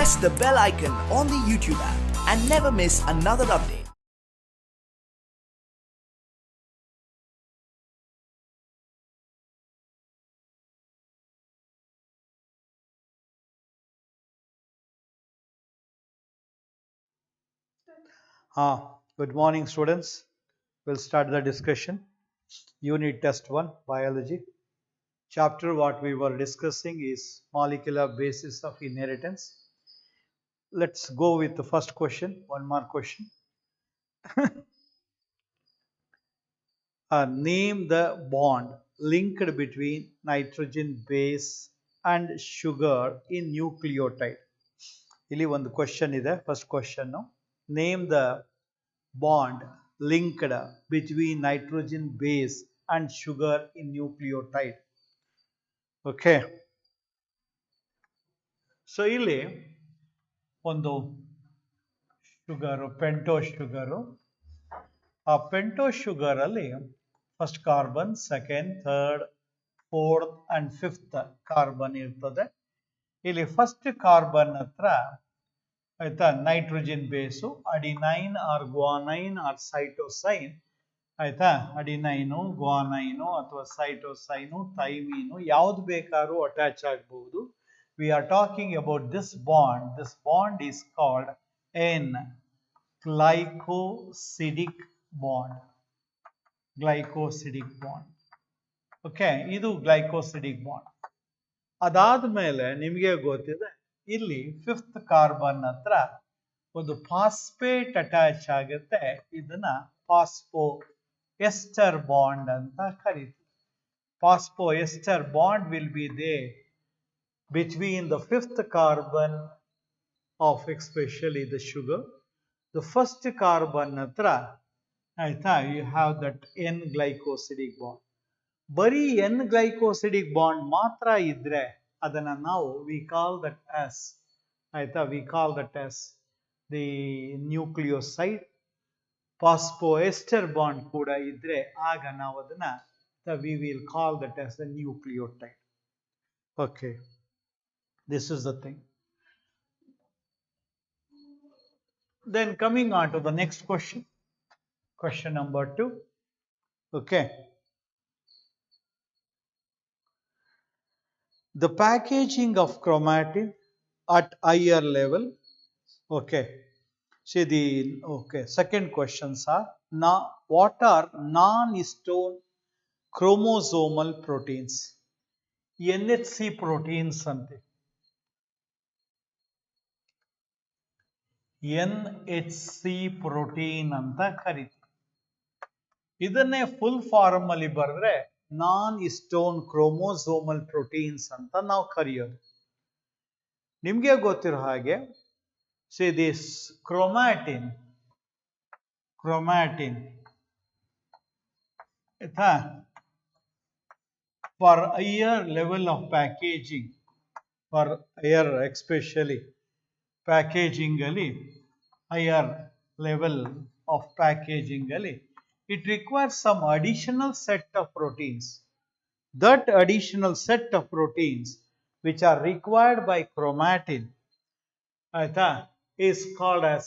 press the bell icon on the YouTube app and never miss another update. Good morning, students. We'll start the discussion. Unit test 1, biology. Chapter what we were discussing is molecular basis of inheritance. Let's go with the first question. One more question. Name the bond linked between nitrogen base and sugar in nucleotide. ಇಲ್ಲಿ ಒಂದು question ಇದೆ. First question, name the bond linked between nitrogen base and sugar in nucleotide. Okay. So ಇಲ್ಲಿ ಒಂದು sugar, pentose sugar. ಆ pentose sugar ಅಲ್ಲಿ first carbon, second, third, fourth and fifth carbon ಇರ್ತದೆ. ಇಲ್ಲಿ first carbon ಹತ್ರ ಆಯ್ತಾ nitrogen ಬೇಸು, adenine R guanine R ಸೈಟೋಸೈನ್, ಆಯ್ತಾ ಅಡಿನೈನು, ಗ್ವಾನೈನು ಅಥವಾ ಸೈಟೋಸೈನು, ಥೈಮೀನು ಯಾವ್ದು ಬೇಕಾದ್ರೂ ಅಟ್ಯಾಚ್ ಆಗಬಹುದು. We are talking about this bond. This bond is called N glycosidic bond. Glycosidic bond. Okay, ಇದು ಗ್ಲೈಕೋಸಿಡಿಕ್ ಬಾಂಡ್. ಅದಾದ್ಮೇಲೆ ನಿಮಗೆ ಗೊತ್ತಿದೆ, ಇಲ್ಲಿ ಫಿಫ್ತ್ ಕಾರ್ಬನ್ ಹತ್ರ ಒಂದು ಫಾಸ್ಫೇಟ್ ಅಟ್ಯಾಚ್ ಆಗುತ್ತೆ. ಇದನ್ನ ಫಾಸ್ಫೋ ಎಸ್ಟರ್ ಬಾಂಡ್ ಅಂತ ಕರೀತೀವಿ. Phosphoester bond will be there between the fifth carbon of especially the sugar. The first carbon ಹತ್ರ ಆಯ್ತಾ you have that N glycosidic bond. ಬರೀ N glycosidic bond ಮಾತ್ರ ಇದ್ರೆ ಅದನ್ನ ನಾವು we call that as ಆಯ್ತಾ we call that as the nucleoside. Phosphoester bond ಕೂಡ ಇದ್ರೆ ಆಗ ನಾವು ಅದನ್ನ we will call that as a nucleotide. Okay, this is the thing. Then coming on to the next question, question number 2. Okay, the packaging of chromatin at higher level. Okay, see the second questions are now what are non-histone chromosomal proteins? NHC proteins ante. NHC protein ಅಂತ ಕರೀತೀವಿ. ಇದನ್ನೇ full form ಅಲ್ಲಿ ಬರೆದ್ರೆ ನಾನ್ histone chromosomal proteins ಅಂತ ನಾವು ಕರೆಯೋದು. ನಿಮ್ಗೆ ಗೊತ್ತಿರೋ ಹಾಗೆ ಸಿ ದಿಸ್ ಕ್ರೋಮ್ಯಾಟಿನ್ ಆಯ್ತಾ for higher level of packaging, for higher especially packaging ಅಲ್ಲಿ higher level of packaging ಅಲ್ಲಿ it requires some additional set of proteins. That additional set of proteins which are required by chromatin ಆಯ್ತಾ is called as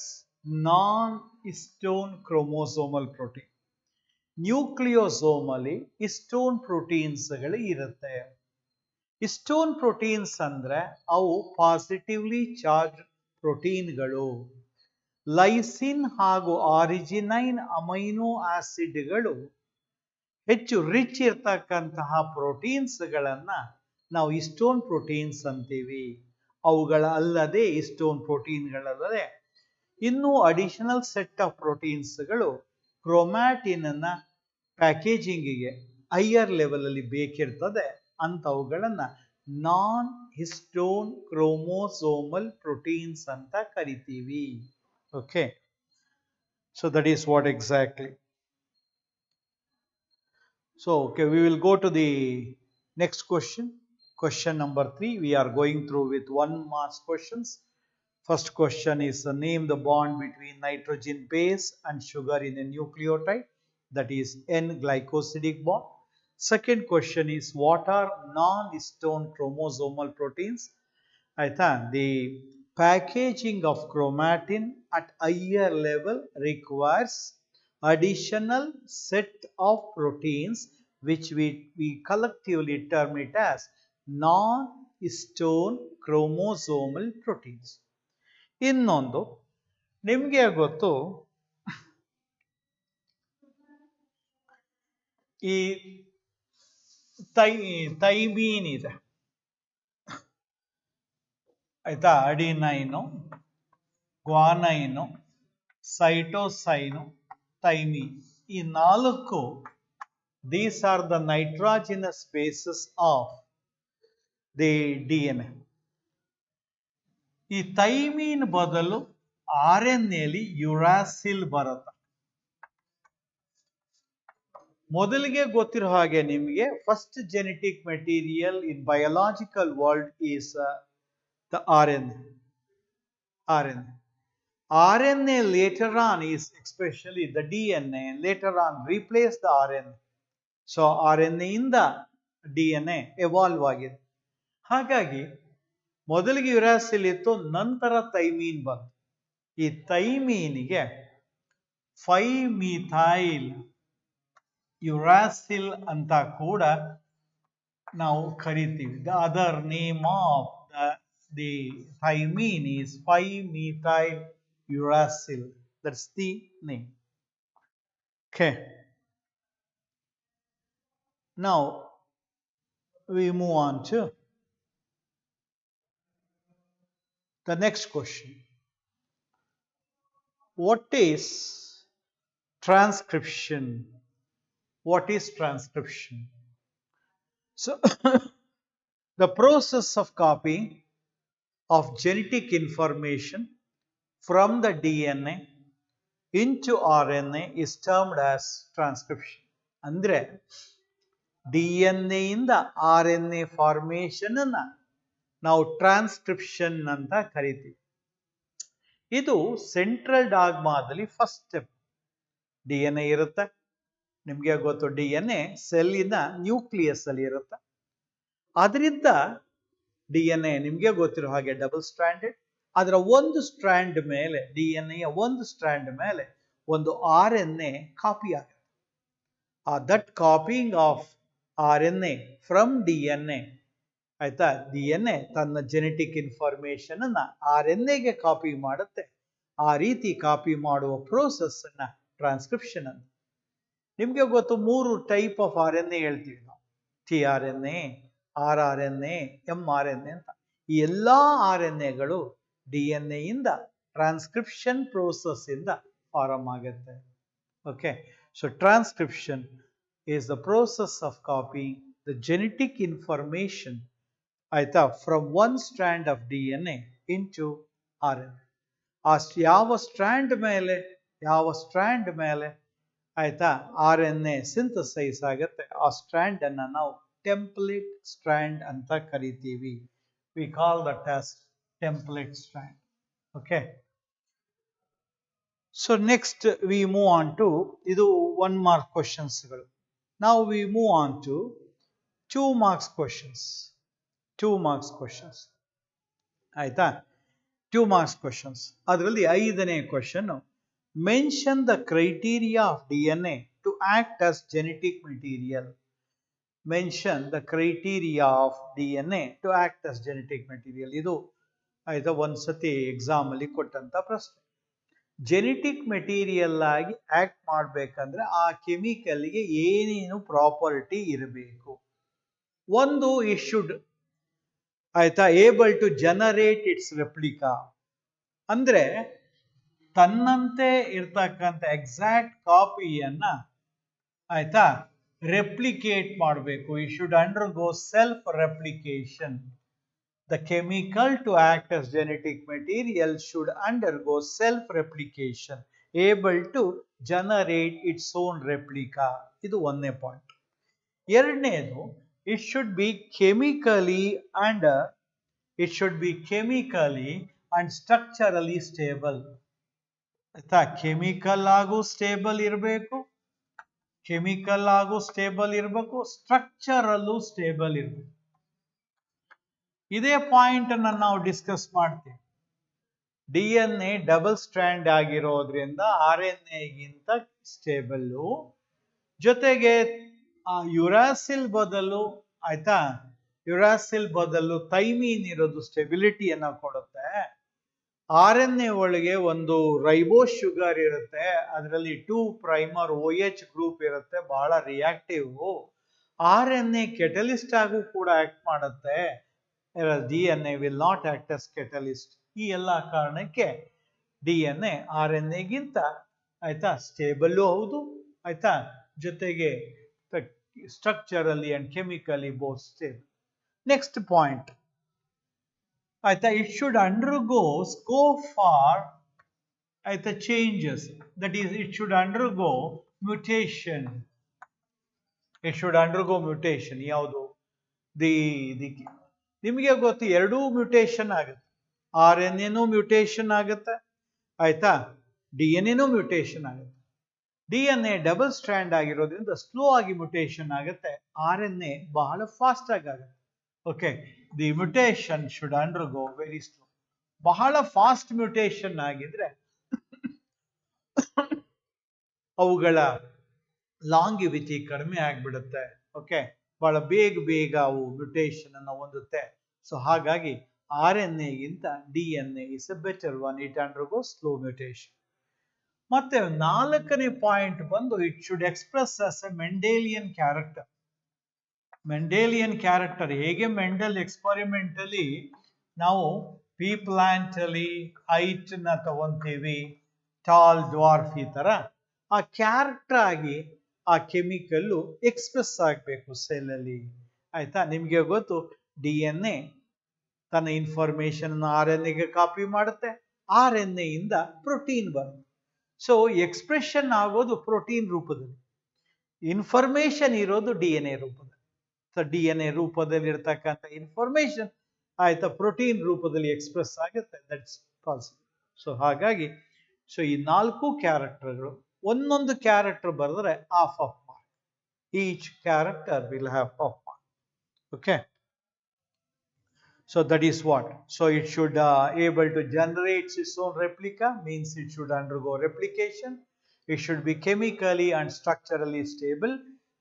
non-histone chromosomal protein. Nucleosome ಅಲ್ಲಿ histone proteins ಗಳು ಇರುತ್ತೆ. Histone proteins ಅಂದ್ರೆ ಅವು positively charge ಪ್ರೋಟೀನ್ಗಳು. Lysine ಹಾಗೂ ಆರಿಜಿನೈನ್ amino ಆಸಿಡ್ಗಳು ಹೆಚ್ಚು rich ಇರ್ತಕ್ಕಂತಹ ಪ್ರೋಟೀನ್ಸ್ಗಳನ್ನ ನಾವು ಹಿಸ್ಟೋನ್ ಪ್ರೋಟೀನ್ಸ್ ಅಂತೀವಿ. ಅವುಗಳ ಅಲ್ಲದೆ ಹಿಸ್ಟೋನ್ ಪ್ರೋಟೀನ್ಗಳಲ್ಲದೆ ಇನ್ನೂ ಅಡಿಷನಲ್ ಸೆಟ್ ಆಫ್ ಪ್ರೋಟೀನ್ಸ್ಗಳು ಕ್ರೋಮ್ಯಾಟಿನ್ ಅನ್ನ ಪ್ಯಾಕೇಜಿಂಗಿಗೆ ಹೈಯರ್ ಲೆವೆಲ್ ಅಲ್ಲಿ ಬೇಕಿರ್ತದೆ. ಅಂತವುಗಳನ್ನ ನಾನ್ ಹಿಸ್ಟೋನ್ ಕ್ರೋಮೋಸೋಮಲ್ ಪ್ರೋಟೀನ್ಸ್ ಅಂತ ಕರಿತೀವಿ. Okay, so that is what exactly. So okay, we will go to the next question. Question number 3. We are going through with 1 marks questions. First question is name the bond between nitrogen base and sugar in a nucleotide, that is N glycosidic bond. Second question is what are non-histone chromosomal proteins? ಆಯ್ತಾ, the packaging of chromatin at higher level requires additional set of proteins which we collectively term it as non-histone chromosomal proteins. ಇನ್ನೊಂದು ನಿಮಗೆ ಗೊತ್ತು, ಈ ಥೈಮೀನ್ ಇದೆ ಆಯ್ತಾ, ಅಡಿನೈನು, ಗ್ವಾನೈನು, ಸೈಟೋಸೈನು, ಥೈಮೀನ್, ಈ ನಾಲ್ಕು these are the nitrogenous bases of the DNA. ಈ ಥೈಮೀನ್ ಬದಲು RNA ಲಿ ಯುರಾಸಿಲ್ ಬರುತ್ತೆ. ಮೊದಲಿಗೆ ಗೊತ್ತಿರೋ ಹಾಗೆ ನಿಮಗೆ first genetic material in biological world is the RNA. RNA later on is, especially the DNA, later on replace the RNA. So RNA ಇಂದ DNA evolve ಆಗಿದೆ. ಹಾಗಾಗಿ ಮೊದಲಿಗೆ ಯುರಾಸಿಲ್ ಇತ್ತು, ನಂತರ ಥೈಮೀನ್ ಬಂತು. ಈ ಥೈಮೀನಿಗೆ 5-methyl ಯುರಾಸಿಲ್ ಅಂತ ಕೂಡ ನಾವು ಕರಿತೀವಿ. The other name of the thymine is 5-methyl uracil. That's the name. Okay. Now we move on to the next question. What is transcription? What is transcription? So the process of copying of genetic information from the DNA into RNA is termed as transcription. Andre DNA ಇಂದ RNA formation ಅನ್ನ ನಾವು transcription ಅಂತ ಕರಿತೀವಿ. ಇದು central ಡಾಗ್ಮಾದಲ್ಲಿ first step. DNA ಇರುತ್ತೆ, ನಿಮಗೆ ಗೊತ್ತು, DNA ಸೆಲ್ಲಿನ nucleus ಅಲ್ಲಿ ಇರುತ್ತೆ. ಅದರಿಂದ DNA ನಿಮಗೆ ಗೊತ್ತಿರೋ ಹಾಗೆ ಡಬಲ್ ಸ್ಟ್ರಾಂಡೆಡ್. ಅದರ ಒಂದು ಸ್ಟ್ರಾಂಡ್ ಮೇಲೆ, DNA ಒಂದು ಸ್ಟ್ರಾಂಡ್ ಮೇಲೆ ಒಂದು RNA ಕಾಪಿ ಆಗುತ್ತೆ. That copying of RNA from DNA, ಆಯ್ತಾ, DNA ತನ್ನ ಜೆನೆಟಿಕ್ ಇನ್ಫಾರ್ಮೇಶನ್ ಅನ್ನ RNAಗೆ ಕಾಪಿ ಮಾಡುತ್ತೆ. ಆ ರೀತಿ ಕಾಪಿ ಮಾಡುವ ಪ್ರೋಸೆಸ್ ಅನ್ನ ಟ್ರಾನ್ಸ್ಕ್ರಿಪ್ಷನ್ ಅಂತ. ನಿಮ್ಗೆ ಗೊತ್ತು, 3 ಟೈಪ್ ಆಫ್ RNA ಹೇಳ್ತೀವಿ ನಾವು. tRNA, rRNA, mRNA ಅಂತ. ಈ ಎಲ್ಲಾ RNAಗಳು DNA ಇಂದ ಟ್ರಾನ್ಸ್ಕ್ರಿಪ್ಷನ್ ಪ್ರೋಸೆಸ್ ಇಂದ ಫಾರಮ್ ಆಗುತ್ತೆ. Okay, so transcription is the process of copying the genetic information, ಆಯ್ತಾ, from one strand of DNA into RNA. ಯಾವ ಸ್ಟ್ರಾಂಡ್ ಮೇಲೆ ಆಯ್ತಾ RNA ಸಿಂಥಸೈಸ್ ಆಗುತ್ತೆ, ಆ ಸ್ಟ್ರಾಂಡ್ ಅನ್ನ ನಾವು ಟೆಂಪ್ಲೇಟ್ ಸ್ಟ್ರಾಂಡ್ ಅಂತ ಕರಿತೀವಿ. We call that as template strand. Okay. So next we move on to ಇದು 1 mark questions ಗಳು. Now we move on to 2 marks questions. 2 marks questions. ಆಯ್ತಾ, 2 marks questions. ಅದರಲ್ಲಿ 5ನೇ question, mention the criteria of DNA to act as genetic material. Mention the criteria of DNA to act as genetic material. ಇದು ಆಯ್ತಾ ಒಂದ್ಸತಿ exam ಅಲ್ಲಿ ಕೊಟ್ಟಂತ ಪ್ರಶ್ನೆ. Genetic material ಆಗಿ ಆಕ್ಟ್ ಮಾಡ್ಬೇಕಂದ್ರೆ ಆ ಕೆಮಿಕಲ್ಗೆ ಏನೇನು ಪ್ರಾಪರ್ಟಿ ಇರಬೇಕು? ಒಂದು, ಇಟ್ ಶುಡ್ ಆಯ್ತಾ able to generate its replica, ಅಂದ್ರೆ ತನ್ನಂತೆ ಇರ್ತಕ್ಕಂಥ ಎಕ್ಸಾಕ್ಟ್ ಕಾಪಿಯನ್ನ ಆಯ್ತಾ ರೆಪ್ಲಿಕೇಟ್ ಮಾಡಬೇಕು. It should undergo self replication. The chemical to act as genetic material should undergo self-replication, able to generate its own replica. ಇದು ಒಂದನೇ ಪಾಯಿಂಟ್. ಎರಡನೇದು, it should be chemically and structurally stable. ಆಯ್ತಾ, chemical ಆಗು stable ಇರಬೇಕು, ಸ್ಟ್ರಕ್ಚರಲ್ಲೂ stable ಇರಬೇಕು. ಇದೇ point ಅನ್ನ ನಾವು ಡಿಸ್ಕಸ್ ಮಾಡ್ತೀವಿ. DNA ಡಬಲ್ ಸ್ಟ್ರಾಂಡ್ ಆಗಿರೋದ್ರಿಂದ RNA ಗಿಂತ ಸ್ಟೇಬಲ್ಲು. ಜೊತೆಗೆ ಆ ಯುರಾಸಿಲ್ ಬದಲು ಆಯ್ತಾ, ಯುರಾಸಿಲ್ ಬದಲು ಥೈಮೀನ್ ಇರೋದು ಸ್ಟೆಬಿಲಿಟಿಯನ್ನ ಕೊಡುತ್ತೆ. RNA ಒಳಗೆ ಒಂದು ರೈಬೋಸ್ ಶುಗರ್ ಇರುತ್ತೆ, ಅದರಲ್ಲಿ 2 ಪ್ರೈಮರ್ OH ಗ್ರೂಪ್ ಇರುತ್ತೆ, ಬಹಳ ರಿಯಾಕ್ಟಿವ್. RNA ಕೆಟಲಿಸ್ಟ್ ಆಗೂ ಕೂಡ ಆಕ್ಟ್ ಮಾಡುತ್ತೆ, DNA will not act as catalyst. ಈ ಎಲ್ಲ ಕಾರಣಕ್ಕೆ DNA RNA ಗಿಂತ ಆಯ್ತಾ ಸ್ಟೇಬಲ್ಲು ಹೌದು, ಆಯ್ತಾ, ಜೊತೆಗೆ structurally and chemically both stable. Next point ಆಯ್ತಾ, it should undergo scope for ಆಯ್ತಾ changes, that is it should undergo mutation. It should undergo mutation. ಯಾವುದು? ನಿಮಗೆ ಗೊತ್ತು, ಎರಡೂ ಮ್ಯೂಟೇಶನ್ ಆಗುತ್ತೆ. RNAನೂ ಮ್ಯೂಟೇಶನ್ ಆಗುತ್ತೆ, ಆಯ್ತಾ, DNA ಮ್ಯೂಟೇಶನ್ ಆಗುತ್ತೆ. DNA ಡಬಲ್ ಸ್ಟ್ರಾಂಡ್ ಆಗಿರೋದ್ರಿಂದ ಸ್ಲೋ ಆಗಿ ಮ್ಯೂಟೇಶನ್ ಆಗುತ್ತೆ, RNA ಬಹಳ ಫಾಸ್ಟ್ ಆಗುತ್ತೆ. Okay, the mutation should undergo very slow. ಬಹಳ ಫಾಸ್ಟ್ ಮ್ಯೂಟೇಶನ್ ಆಗಿದ್ರೆ ಅವುಗಳ ಲಾಂಗಿವಿಟಿ ಕಡಿಮೆ ಆಗ್ಬಿಡುತ್ತೆ. ಓಕೆ, ಬಹಳ ಬೇಗ ಅವು ಮ್ಯೂಟೇಶನ್ ಅನ್ನು ಹೊಂದುತ್ತೆ. ಸೊ ಹಾಗಾಗಿ RNA ಗಿಂತ DNA is A better one, it undergo slow mutation. ಮತ್ತೆ 4ನೇ ಪಾಯಿಂಟ್ ಬಂದು it should express as A Mendelian character. Mendelian character ಹೇಗೆ ಮೆಂಡಲ್ ಎಕ್ಸ್ಪರಿಮೆಂಟ್ ಅಲ್ಲಿ ನಾವು ಪಿ ಪ್ಲಾಂಟ್ ಅಲ್ಲಿ ಹೈಟ್ ನ ತಗೊಂತೀವಿ, ಟಾಲ್, ಡ್ವಾರ್ಫ್, ಈ ತರ ಆ ಕ್ಯಾರೆಕ್ಟರ್ ಆಗಿ ಆ ಕೆಮಿಕಲ್ಲು ಎಕ್ಸ್ಪ್ರೆಸ್ ಆಗಬೇಕು ಸೆಲ್ ಅಲ್ಲಿ. ಆಯ್ತಾ, ನಿಮ್ಗೆ ಗೊತ್ತು DNA ತನ್ನ ಇನ್ಫಾರ್ಮೇಶನ್ RNAಗೆ ಕಾಪಿ ಮಾಡುತ್ತೆ, RNA ಇಂದ ಪ್ರೋಟೀನ್ ಬರುತ್ತೆ. ಸೊ ಎಕ್ಸ್ಪ್ರೆಷನ್ ಆಗೋದು ಪ್ರೋಟೀನ್ ರೂಪದಲ್ಲಿ, ಇನ್ಫಾರ್ಮೇಶನ್ ಇರೋದು DNA ರೂಪದಲ್ಲಿ. ಸೊ DNA ರೂಪದಲ್ಲಿ ಇರ್ತಕ್ಕಂಥ ಇನ್ಫಾರ್ಮೇಶನ್ ಆಯ್ತಾ ಪ್ರೋಟೀನ್ ರೂಪದಲ್ಲಿ ಎಕ್ಸ್ಪ್ರೆಸ್ ಆಗುತ್ತೆ, ದಟ್ಸ್ ಪಾಸಿಬಲ್. ಸೊ ಹಾಗಾಗಿ ಸೊ ಈ 4 ಕ್ಯಾರೆಕ್ಟರ್ಗಳು, ಒಂದೊಂದು ಕ್ಯಾರೆಕ್ಟರ್ ಬರೆದ್ರೆ half of mark. Each character will have half mark. Okay, so that is what. So it should able to generate its own replica, means it should undergo replication. It should be chemically and structurally stable.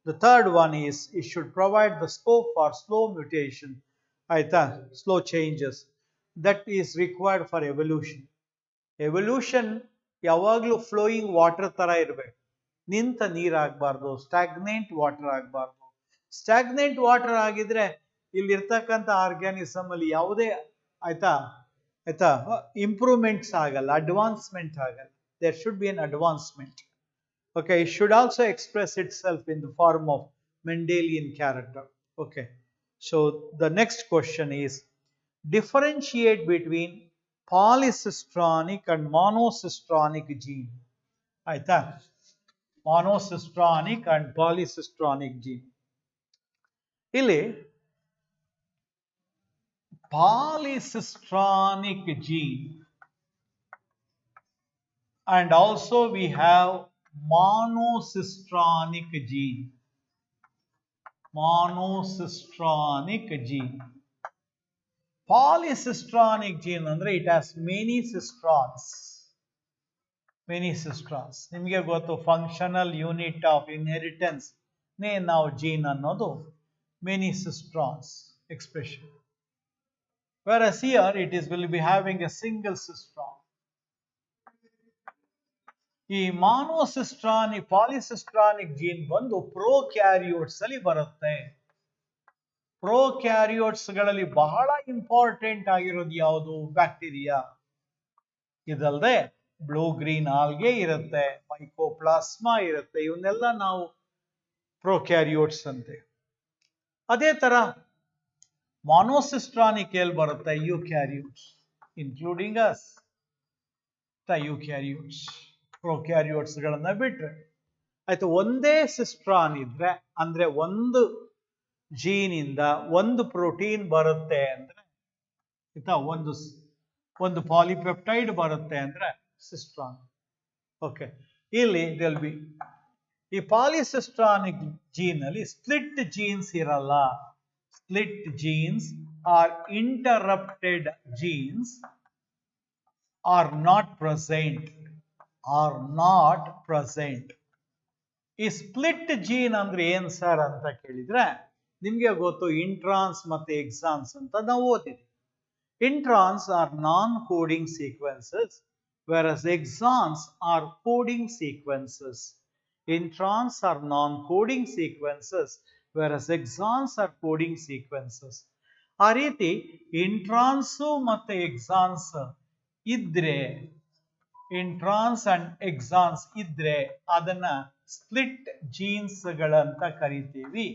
The third one is it should provide the scope for slow mutation, aita, slow changes that is required for evolution. Evolution ಯಾವಾಗಲೂ flowing water ತರ ಇರಬೇಕು, ನಿಂತ ನೀರ್ ಆಗ್ಬಾರ್ದು, stagnant water ಆಗ್ಬಾರ್ದು. Stagnant water ಆಗಿದ್ರೆ ಇಲ್ಲಿರ್ತಕ್ಕಂಥ organism ಅಲ್ಲಿ ಯಾವುದೇ ಆಯ್ತಾ ಇಂಪ್ರೂವ್ಮೆಂಟ್ಸ್ ಆಗಲ್ಲ, ಅಡ್ವಾನ್ಸ್ಮೆಂಟ್ ಆಗಲ್ಲ. There should be an advancement. Okay, it should also express itself in the form of Mendelian character. Okay, so the next question is differentiate between polycistronic and monocistronic gene. ಆಯ್ತಾ, monocistronic and polycistronic gene. ಇಲ್ಲಿ polycistronic gene and also we have monocistronic gene. Monocistronic gene. Polycistronic gene andre it has many cistrons. Many cistrons. ನಿಮಗೆ ಗೊತ್ತು functional unit of inheritance ನೇ ನಾವು gene ಅನ್ನೋದು many cistrons expression. Whereas here it is will be having a single cistron. ಈ ಮಾನೋಸಿಸ್ಟ್ರಾನಿಕ್ ಪಾಲಿಸಿಸ್ಟ್ರಾನಿಕ್ gene ಬಂದು ಪ್ರೋಕ್ಯಾರಿಯೋಟ್ಸ್ ಅಲ್ಲಿ ಬರುತ್ತೆ. ಪ್ರೋಕ್ಯಾರಿಯೋಟ್ಸ್ ಗಳಲ್ಲಿ ಬಹಳ ಇಂಪಾರ್ಟೆಂಟ್ ಆಗಿರೋದು ಯಾವುದು? ಬ್ಯಾಕ್ಟೀರಿಯಾ. ಇದಲ್ಲದೆ ಬ್ಲೂ ಗ್ರೀನ್ ಆಲ್ಗೆ ಇರುತ್ತೆ, ಮೈಕೋಪ್ಲಾಸ್ಮಾ ಇರುತ್ತೆ, ಇವನ್ನೆಲ್ಲ ನಾವು ಪ್ರೋಕ್ಯಾರಿಯೋಟ್ಸ್ ಅಂತೆ. ಅದೇ ತರ ಮಾನೋಸಿಸ್ಟ್ರಾನಿಕ್ ಎಲ್ಲಿ ಬರುತ್ತೆ? ಯೂಕ್ಯಾರಿಯೋಟ್ಸ್, ಇನ್ಕ್ಲೂಡಿಂಗ್ ಅಸ್ ದ ಯೂಕ್ಯಾರಿಯೋಟ್ಸ್. ಪ್ರೊಕ್ಯಾರಿಯೋಟ್ಸ್ ಗಳನ್ನ ಬಿಟ್ರೆ ಆಯ್ತು. ಒಂದೇ ಸಿಸ್ಟ್ರಾನ್ ಇದ್ರೆ ಅಂದ್ರೆ ಒಂದು ಜೀನ್ ಇಂದ ಒಂದು ಪ್ರೋಟೀನ್ ಬರುತ್ತೆ ಅಂದ್ರೆ ಆಯ್ತಾ, ಒಂದು ಪಾಲಿಪೆಪ್ಟೈಡ್ ಬರುತ್ತೆ ಅಂದ್ರೆ ಸಿಸ್ಟ್ರಾನ್. ಓಕೆ, ಇಲ್ಲಿ ದಿಲ್ ಬಿ ಈ ಪಾಲಿಸಿಸ್ಟ್ರಾನಿಕ್ ಜೀನ್ ಅಲ್ಲಿ ಸ್ಪ್ಲಿಟ್ ಜೀನ್ಸ್ ಇರಲ್ಲ. Split genes are interrupted genes are not present, are not present. ಈ ಸ್ಪ್ಲಿಟ್ ಜೀನ್ ಅಂದ್ರೆ ಏನ್ ಸರ್ ಅಂತ ಕೇಳಿದ್ರೆ ನಿಮ್ಗೆ ಗೊತ್ತು, ಇಂಟ್ರಾನ್ಸ್ ಮತ್ತೆ ಎಕ್ಸಾನ್ಸ್ ಅಂತ ನಾವು ಓದಿದ್ವಿ. Introns are non coding sequences whereas exons are coding sequences. Introns are non-coding sequences whereas exons are coding sequences. ಆ ರೀತಿ ಇಂಟ್ರಾನ್ಸ್ ಮತ್ತೆ ಎಕ್ಸಾನ್ಸ್ ಇದ್ರೆ, ಇಂಟ್ರಾನ್ಸ್ ಅಂಡ್ ಎಕ್ಸಾನ್ಸ್ ಇದ್ರೆ ಅದನ್ನ ಸ್ಪ್ಲಿಟ್ ಜೀನ್ಸ್ ಗಳಂತ ಕರಿತೀವಿ,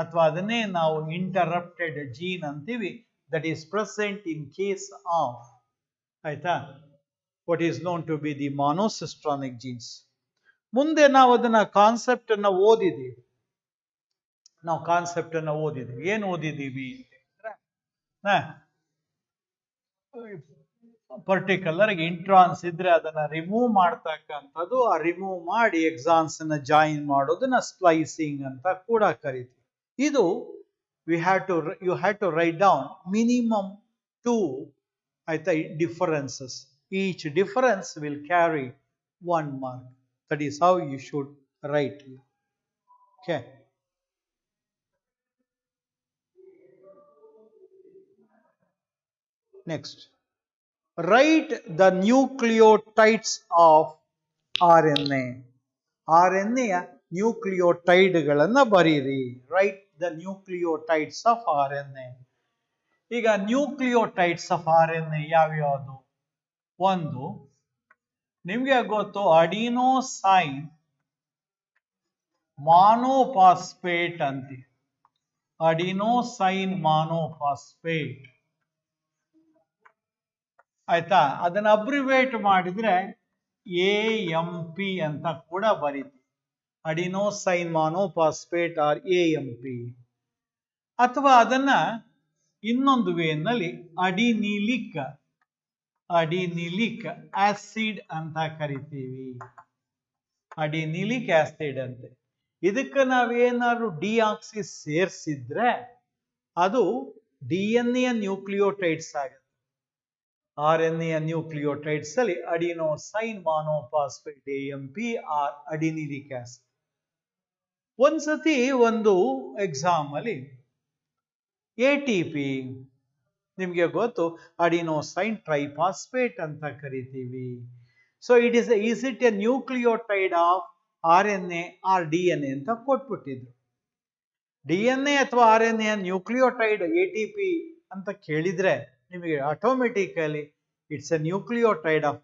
ಅಥವಾ ಅದನ್ನೇ ನಾವು ಇಂಟರಪ್ಟೆಡ್ ಜೀನ್ ಅಂತೀವಿ. That is present in case of, ಆಯ್ತಾ, what is known to be the monocistronic genes. ಮುಂದೆ ನಾವು ಅದನ್ನ ಕಾನ್ಸೆಪ್ಟ್ ಅನ್ನ ಓದಿದೀವಿ. ನಾವು ಕಾನ್ಸೆಪ್ಟ್ ಅನ್ನ ಓದಿದೀವಿ. ಏನ್ ಓದಿದೀವಿ ಅಂತಂದ್ರೆ, ಪರ್ಟಿಕ್ಯುಲರ್ ಇಂಟ್ರಾನ್ಸ್ ಇದ್ರೆ ಅದನ್ನ ರಿಮೂವ್ ಮಾಡ್ತಕ್ಕಂಥದ್ದು, ಆ ರಿಮೂವ್ ಮಾಡಿ ಎಕ್ಸಾನ್ಸ್ ಅನ್ನ ಜಾಯಿನ್ ಮಾಡೋದನ್ನ ಸ್ಪ್ಲೈಸಿಂಗ್ ಅಂತ ಕೂಡ ಕರಿತೀವಿ. ಇದು you had to write down minimum 2, ಆಯ್ತಾ, differences. Each difference will carry 1 mark. That is how you should write. Okay. Next, write the nucleotides of RNA. RNA ಯ ನ್ಯೂಕ್ಲಿಯೋಟೈಡ್ಗಳನ್ನ ಬರೀರಿ. Write the nucleotides of RNA. ಈಗ nucleotides of RNA ಯಾವ್ಯಾವುದು? ಒಂದು ನಿಮ್ಗೆ ಗೊತ್ತು, ಅಡಿನೋಸೈನ್ ಮಾನೋಫಾಸ್ಫೇಟ್ ಅಂತಿ. ಅಡಿನೋಸೈನ್ ಮಾನೋಫಾಸ್ಫೇಟ್, ಆಯ್ತಾ, ಅದನ್ನ ಅಬ್ರಿವೇಟ್ ಮಾಡಿದ್ರೆ AMP ಅಂತ ಕೂಡ ಬರೀತೀವಿ. ಅಡಿನೋಸೈನ್ ಮಾನೋಫಾಸ್ಫೇಟ್ ಆರ್ AMP. ಅಥವಾ ಅದನ್ನ ಇನ್ನೊಂದು ವೇನಲ್ಲಿ ಅಡಿನಿಲಿಕ್ ಆಸಿಡ್ ಅಂತ ಕರಿತೀವಿ. ಅಡಿನಿಲಿಕ್ ಆಸಿಡ್ ಅಂತೆ. ಇದಕ್ಕೆ ನಾವೇನಾದ್ರು ಡಿಆಕ್ಸಿ ಸೇರಿಸಿದ್ರೆ ಅದು DNA ನ್ಯೂಕ್ಲಿಯೋಟೈಡ್ಸ್ ಆಗುತ್ತೆ. RNA ನ್ಯೂಕ್ಲಿಯೋಟೈಡ್ಸ್ ಅಲ್ಲಿ ಅಡಿನೋಸೈನ್ ಮಾನೋಫಾಸ್ಫೇಟ್ AMP ಆರ್ ಅಡಿನಿಲಿಕ್ ಆಸಿಡ್. ಒಂದ್ಸತಿ ಒಂದು ಎಕ್ಸಾಮ್ ಅಲ್ಲಿ ATP ನಿಮ್ಗೆ ಗೊತ್ತು, ಅಡಿನೋಸೈನ್ ಟ್ರೈಫಾಸ್ಫೇಟ್ ಅಂತ ಕರಿತೀವಿ. So is it a nucleotide of RNA or DNA ಅಂತ ಕೊಟ್ಬಿಟ್ಟಿದ್ರು. DNA ಅಥವಾ RNA ನ್ಯೂಕ್ಲಿಯೋಟೈಡ್ ATP ಅಂತ ಕೇಳಿದ್ರೆ ನಿಮಗೆ automatically it's A nucleotide of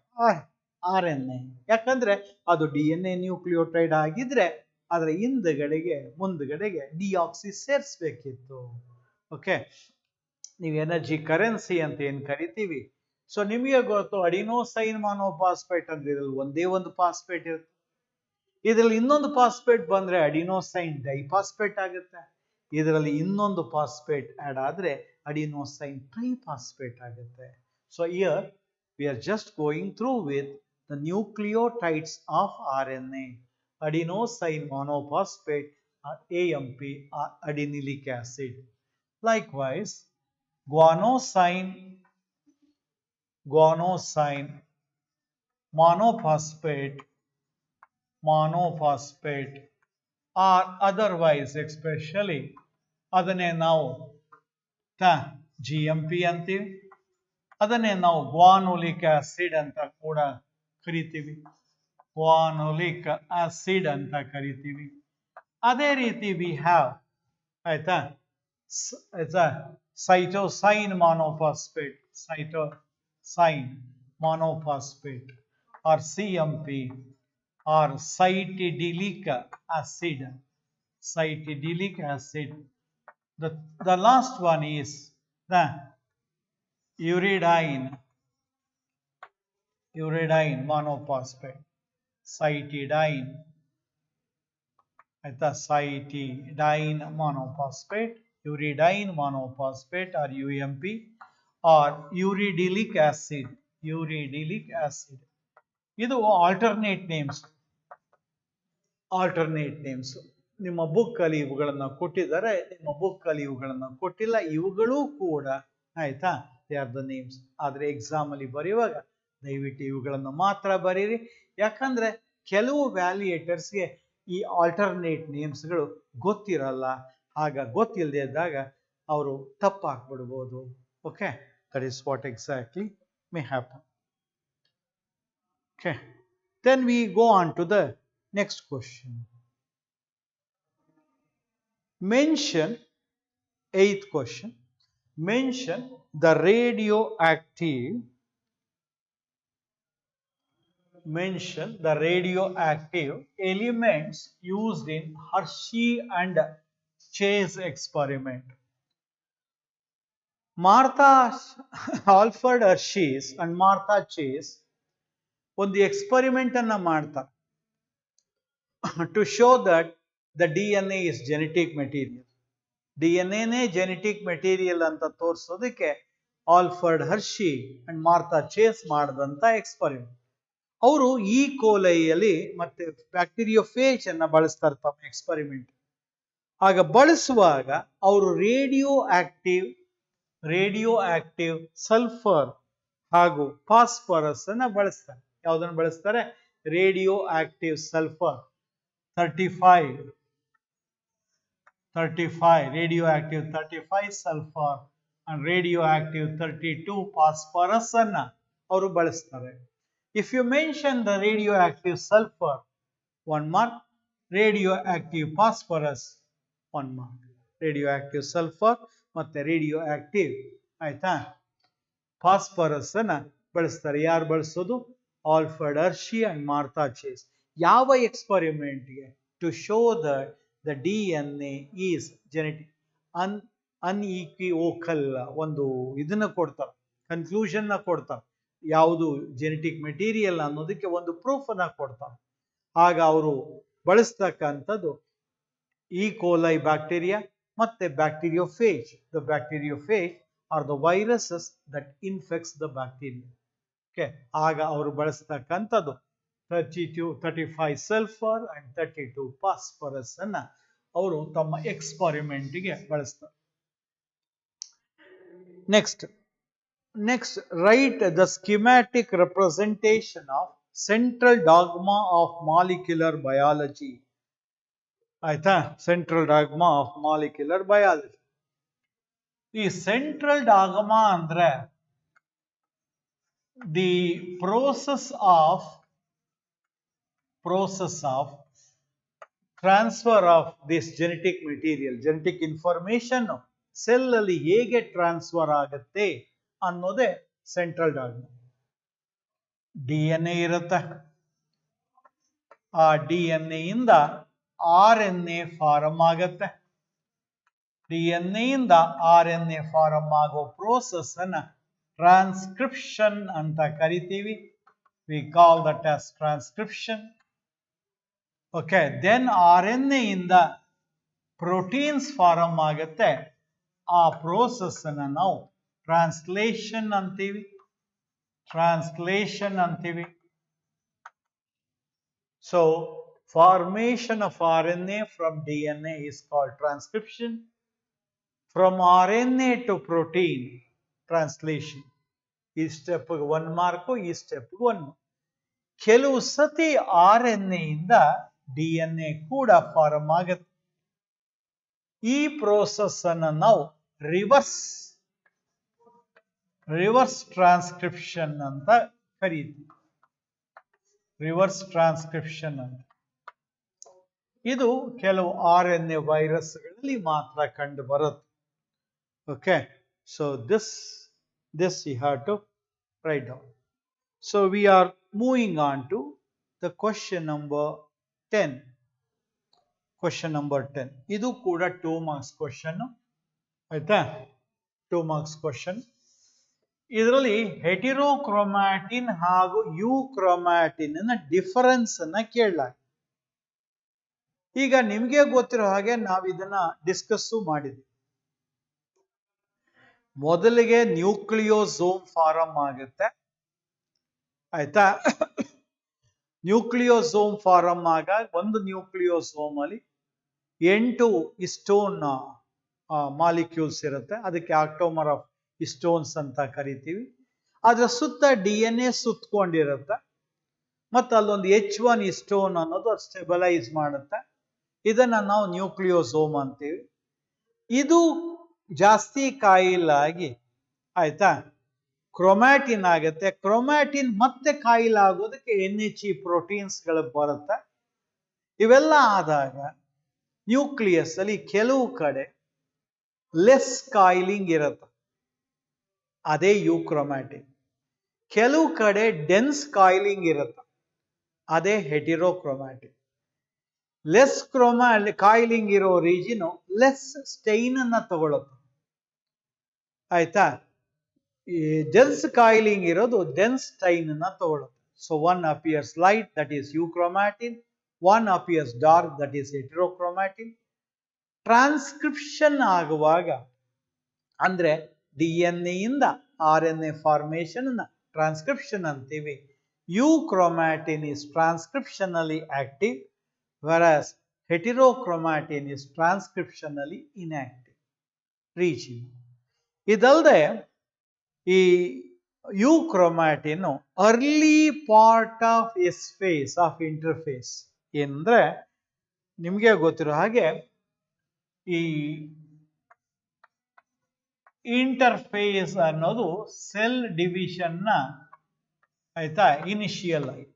RNA. ಯಾಕಂದ್ರೆ ಅದು DNA ನ್ಯೂಕ್ಲಿಯೋಟೈಡ್ ಆಗಿದ್ರೆ ಅದರ ಮುಂದುಗಡೆಗೆ ಡಿಆಕ್ಸಿ ಸೇರಿಸ್ಬೇಕಿತ್ತು. ಓಕೆ, ನೀವು ಎನರ್ಜಿ ಕರೆನ್ಸಿ ಅಂತ ಏನ್ ಕರಿತೀವಿ. ಸೊ ನಿಮಗೆ ಗೊತ್ತು, ಅಡಿನೋಸೈನ್ ಮಾನೋಫಾಸ್ಫೇಟ್ ಅಂದ್ರೆ ಇದ್ರಲ್ಲಿ ಒಂದೇ ಒಂದು ಫಾಸ್ಫೇಟ್ ಇರುತ್ತೆ. ಇದರಲ್ಲಿ ಇನ್ನೊಂದು ಫಾಸ್ಫೇಟ್ ಬಂದ್ರೆ ಅಡಿನೋಸೈನ್ ಡೈಫಾಸ್ಫೇಟ್ ಆಗುತ್ತೆ. ಇದರಲ್ಲಿ ಇನ್ನೊಂದು ಫಾಸ್ಫೇಟ್ ಆಡ್ ಆದ್ರೆ ಅಡಿನೋಸೈನ್ ಟ್ರೈಫಾಸ್ಫೇಟ್ ಆಗುತ್ತೆ. So here we are just going through with the nucleotides of RNA. adenosine monophosphate or AMP or adenilic acid. Likewise, guanosine monophosphate or otherwise especially ಅದನ್ನೇ ನಾವು GMP ಅಂತೀವಿ. ಅದನ್ನೇ ನಾವು ಗ್ವಾನೋಲಿಕ್ ಆಸಿಡ್ ಅಂತ ಕೂಡ ಕರಿತೀವಿ. ಗ್ವಾನೋಲಿಕ್ ಆಸಿಡ್ ಅಂತ ಕರಿತೀವಿ. ಅದೇ ರೀತಿ ವಿ ಹ್ಯಾವ್, ಆಯ್ತಾ, cytosine monophosphate or CMP or cytidilic acid. The last one is the uridine monophosphate, cytidine, ಆಯ್ತಾ, cytidine monophosphate, uridine monophosphate or UMP or uridylic acid. ಇದು ಆಲ್ಟರ್ನೇಟ್ ನೇಮ್ಸ್. ನಿಮ್ಮ ಬುಕ್ ಅಲ್ಲಿ ಇವುಗಳನ್ನ ಕೊಟ್ಟಿದ್ದಾರೆ, ನಿಮ್ಮ ಬುಕ್ ಅಲ್ಲಿ ಇವುಗಳನ್ನ ಕೊಟ್ಟಿಲ್ಲ. ಇವುಗಳು ಕೂಡ, ಆಯ್ತಾ, ದೇ ಆರ್ ದ ನೇಮ್ಸ್. ಆದ್ರೆ ಎಕ್ಸಾಮ್ ಅಲ್ಲಿ ಬರೆಯುವಾಗ ದಯವಿಟ್ಟು ಇವುಗಳನ್ನು ಮಾತ್ರ ಬರೀರಿ. ಯಾಕಂದ್ರೆ ಕೆಲವು ವ್ಯಾಲ್ಯೂಯೇಟರ್ಸ್ಗೆ ಈ ಆಲ್ಟರ್ನೇಟ್ ನೇಮ್ಸ್ಗಳು ಗೊತ್ತಿರಲ್ಲ. ಆಗ ಗೊತ್ತಿಲ್ಲದೆ ಇದ್ದಾಗ ಅವರು ತಪ್ಪು ಹಾಕ್ಬಿಡ್ಬೋದು. Okay, that is what exactly may happen. Okay, then we go on to the next question. Mention, eighth question, mention the radioactive elements used in Hershey and Chase experiment. Alfred Hershey's and Martha Chase ಒಂದು experiment ಅನ್ನ ಮಾಡ್ತಾರೆ to show that the DNA is genetic material. DNA genetic material ಅಂತ ತೋರಿಸೋದಕ್ಕೆ Alfred Hershey and Martha Chase ಮಾಡಿದಂತ experiment. ಅವರು ಈ ಕೋಲೈಯಲ್ಲಿ ಮತ್ತೆ ಬ್ಯಾಕ್ಟೀರಿಯೋಫೇಜ್ ಅನ್ನ ಬಳಸ್ತಾರೆ ತಮ್ಮ ಎಕ್ಸ್ಪರಿಮೆಂಟ್. ಆಗ ಬಳಸುವಾಗ ಅವರು ರೇಡಿಯೋ ಆಕ್ಟಿವ್ ಸಲ್ಫರ್ ಹಾಗೂ ಫಾಸ್ಫರಸ್ ಅನ್ನ ಬಳಸ್ತಾರೆ. ಯಾವುದನ್ನು ಬಳಸ್ತಾರೆ? Radioactive sulphur 35 radioactive 35 sulphur and radioactive 32 phosphorus ಅನ್ನ ಅವರು ಬಳಸ್ತಾರೆ. If you mention the radioactive sulphur 1 mark, radioactive phosphorus 1 mark. Radioactive sulphur ಮತ್ತೆ ರೇಡಿಯೋ ಆಕ್ಟಿವ್ ಆಯ್ತಾ ಫಾಸ್ಫರಸ್ ಅನ್ನ ಬಳಸ್ತಾರೆ. ಯಾರು ಬಳಸೋದು? Alfred Hershey and Martha Chase. ಯಾವ ಎಕ್ಸ್ಪರಿಮೆಂಟ್ಗೆ? To show that the DNA is genetic ಅನ್ಇಕ್ವಿವೋಕಲ್ ಒಂದು ಇದನ್ನ ಕೊಡ್ತಾರೆ, ಕನ್ಕ್ಲೂಷನ್ ನ ಕೊಡ್ತಾರೆ. ಯಾವುದು ಜೆನೆಟಿಕ್ ಮೆಟೀರಿಯಲ್ ಅನ್ನೋದಕ್ಕೆ ಒಂದು ಪ್ರೂಫ್ ಅನ್ನ ಕೊಡ್ತಾರೆ. ಆಗ ಅವರು ಬಳಸ್ತಕ್ಕಂಥದ್ದು ಈ ಕೋಲೈ ಬ್ಯಾಕ್ಟೀರಿಯಾ ಮತ್ತೆ bacteriophage. The bacteriophage are the viruses that infects the bacteria. Okay, ಆಗ ಅವರು ಬಳಸ್ತಕ್ಕಂಥದ್ದು 35 ಸಲ್ಫರ್ ಅಂಡ್ 32 ಫಾಸ್ಫರಸ್ ಅನ್ನ ಅವರು ತಮ್ಮ ಎಕ್ಸ್ಪರಿಮೆಂಟ್ಗೆ ಬಳಸ್ತಾರೆ. Next write the schematic representation of central dogma of molecular biology. ಆಯ್ತಾ, central dogma of molecular biology. ಈ ಸೆಂಟ್ರಲ್ ಡಾಗ್ಮಾ ಅಂದ್ರೆ the process of transfer of this genetic material, genetic information cell ಅಲ್ಲಿ ಹೇಗೆ ಟ್ರಾನ್ಸ್ಫರ್ ಆಗುತ್ತೆ ಅನ್ನೋದೇ ಸೆಂಟ್ರಲ್ ಡಾಗ್ಮಾ. DNA ಇರುತ್ತೆ, ಆ DNA ಇಂದ RNA ಫಾರಮ್ ಆಗತ್ತೆ. DNA ಇಂದ RNA ಫಾರಮ್ ಆಗೋ ಪ್ರೋಸೆಸ್ ಅನ್ನ ಟ್ರಾನ್ಸ್ಕ್ರಿಪ್ಷನ್ ಅಂತ ಕರಿತೀವಿ. We call that as transcription. Okay, then RNA ಇಂದ ಪ್ರೋಟೀನ್ಸ್ ಫಾರಮ್ ಆಗುತ್ತೆ. ಆ ಪ್ರೋಸೆಸ್ ಅನ್ನ ನಾವು ಟ್ರಾನ್ಸ್ಲೇಷನ್ ಅಂತೀವಿ. So formation of RNA from DNA is called transcription. From RNA to protein, translation. ಈ ಸ್ಟೆಪ್ 1 ಮಾರ್ಕು, ಈ ಸ್ಟೆಪ್ 1. ಕೆಲವು ಸತಿ RNA ಇಂದ DNA ಕೂಡ ಫಾರಮ್ ಆಗುತ್ತೆ. ಈ ಪ್ರೋಸೆಸ್ ಅನ್ನ ನಾವು ರಿವರ್ಸ್ ಟ್ರಾನ್ಸ್ಕ್ರಿಪ್ಷನ್ ಅಂತ ಕರೀತೀವಿ. ರಿವರ್ಸ್ ಟ್ರಾನ್ಸ್ಕ್ರಿಪ್ಷನ್ ಅಂತ. ಇದು ಕೆಲವು RNA ವೈರಸ್ಗಳಲ್ಲಿ ಮಾತ್ರ ಕಂಡು ಬರುತ್ತೆ. Okay, so this you have to write down. So we are moving on to the question number 10. Question number 10. ಇದು ಕೂಡ 2 marks question. ಆಯ್ತಾ, 2 marks question. ಇದರಲ್ಲಿ ಹೆಟಿರೋಕ್ರೊಮ್ಯಾಟಿನ್ ಹಾಗೂ ಯೂಕ್ರೊಮ್ಯಾಟಿನ್ ಡಿಫರೆನ್ಸ್ ಅನ್ನ ಕೇಳಲಾಗಿದೆ. ಈಗ ನಿಮಗೆ ಗೊತ್ತಿರೋ ಹಾಗೆ ನಾವು ಇದನ್ನ ಡಿಸ್ಕಸ್ ಮಾಡಿದ್ವಿ. ಮೊದಲಿಗೆ ನ್ಯೂಕ್ಲಿಯೋಸೋಮ್ ಫಾರಮ್ ಆಗುತ್ತೆ. ಆಯ್ತಾ, ನ್ಯೂಕ್ಲಿಯೋಸೋಮ್ ಫಾರಮ್ ಆಗ ಒಂದು ನ್ಯೂಕ್ಲಿಯೋಸೋಮ್ ಅಲ್ಲಿ 8 ಹಿಸ್ಟೋನ್ ಮಾಲಿಕ್ಯೂಲ್ಸ್ ಇರುತ್ತೆ. ಅದಕ್ಕೆ ಆಕ್ಟೋಮರ್ ಆಫ್ ಹಿಸ್ಟೋನ್ಸ್ ಅಂತ ಕರಿತೀವಿ. ಅದರ ಸುತ್ತ DNA ಸುತ್ತಕೊಂಡಿರುತ್ತೆ, ಮತ್ತು ಅಲ್ಲೊಂದು H1 ಹಿಸ್ಟೋನ್ ಅನ್ನೋದು ಅದು ಸ್ಟೆಬಲೈಸ್ ಮಾಡುತ್ತೆ. ಇದನ್ನ ನಾವು ನ್ಯೂಕ್ಲಿಯೋಸೋಮ್ ಅಂತೀವಿ. ಇದು ಜಾಸ್ತಿ ಕಾಯಿಲಾಗಿ ಆಯ್ತಾ ಕ್ರೊಮ್ಯಾಟಿನ್ ಆಗುತ್ತೆ. ಕ್ರೊಮ್ಯಾಟಿನ್ ಮತ್ತೆ ಕಾಯಿಲಾಗೋದಕ್ಕೆ NHE ಪ್ರೋಟೀನ್ಸ್ಗಳು ಬರುತ್ತೆ. ಇವೆಲ್ಲ ಆದಾಗ ನ್ಯೂಕ್ಲಿಯಸ್ ಅಲ್ಲಿ ಕೆಲವು ಕಡೆ ಲೆಸ್ ಕಾಯಿಲಿಂಗ್ ಇರುತ್ತೆ, ಅದೇ ಯುಕ್ರೊಮ್ಯಾಟಿನ್. ಕೆಲವು ಕಡೆ ಡೆನ್ಸ್ ಕಾಯಿಲಿಂಗ್ ಇರುತ್ತೆ, ಅದೇ ಹೆಟಿರೋಕ್ರೊಮ್ಯಾಟಿನ್. ಲೆಸ್ ಕಾಯಿಲಿಂಗ್ ಇರೋ ರೀಜಿನು ಲೆಸ್ ಸ್ಟೈನ್ ಅನ್ನ ತಗೊಳುತ್ತೆ, ಆಯ್ತಾ. ಈ ಡೆನ್ಸ್ ಕಾಯಿಲಿಂಗ್ ಇರೋದು ಡೆನ್ಸ್ ಸ್ಟೈನ್ ಅನ್ನ ತಗೊಳುತ್ತೆ. So one appears light, that is euchromatin. One appears dark, that is heterochromatin. Transcription ಆಗುವಾಗ ಅಂದ್ರೆ DNA ಇಂದ RNA ಫಾರ್ಮೇಶನ್ ಟ್ರಾನ್ಸ್ಕ್ರಿಪ್ಷನ್ ಅಂತೀವಿ. Euchromatin is transcriptionally active, whereas heterochromatin is transcriptionally inactive region. ಇದಲ್ಲದೆ ಈ euchromatin early part of S phase of interphase ಅಂದ್ರೆ ನಿಮಗೆ ಗೊತ್ತಿರೋ ಹಾಗೆ ಈ ಇಂಟರ್ಫೇಸ್ ಅನ್ನೋದು ಸೆಲ್ ಡಿವಿಷನ್ ನ ಆಯ್ತಾ ಇನಿಷಿಯಲ್ ಆಗಿ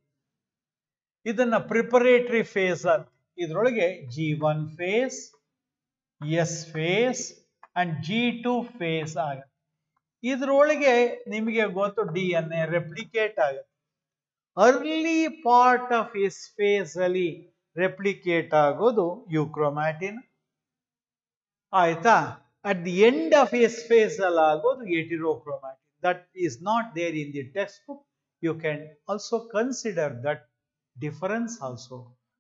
ಇದನ್ನ ಪ್ರಿಪರೇಟರಿ ಫೇಸ್ ಅಂತ. ಇದರೊಳಗೆ G1 phase, S phase and G2 phase ಆಗುತ್ತೆ. ಇದರೊಳಗೆ ನಿಮಗೆ ಗೊತ್ತು DNA ರೆಪ್ಲಿಕೇಟ್ ಆಗುತ್ತೆ. Early part of S phase ಅಲ್ಲಿ ರೆಪ್ಲಿಕೇಟ್ ಆಗೋದು ಯುಕ್ರೊಮ್ಯಾಟಿನ್, ಆಯ್ತಾ. At the end of S phase ಅಲ್ಲಿ ಆಗೋದು heterochromatin. That is not there in the text book. You can also consider that difference also.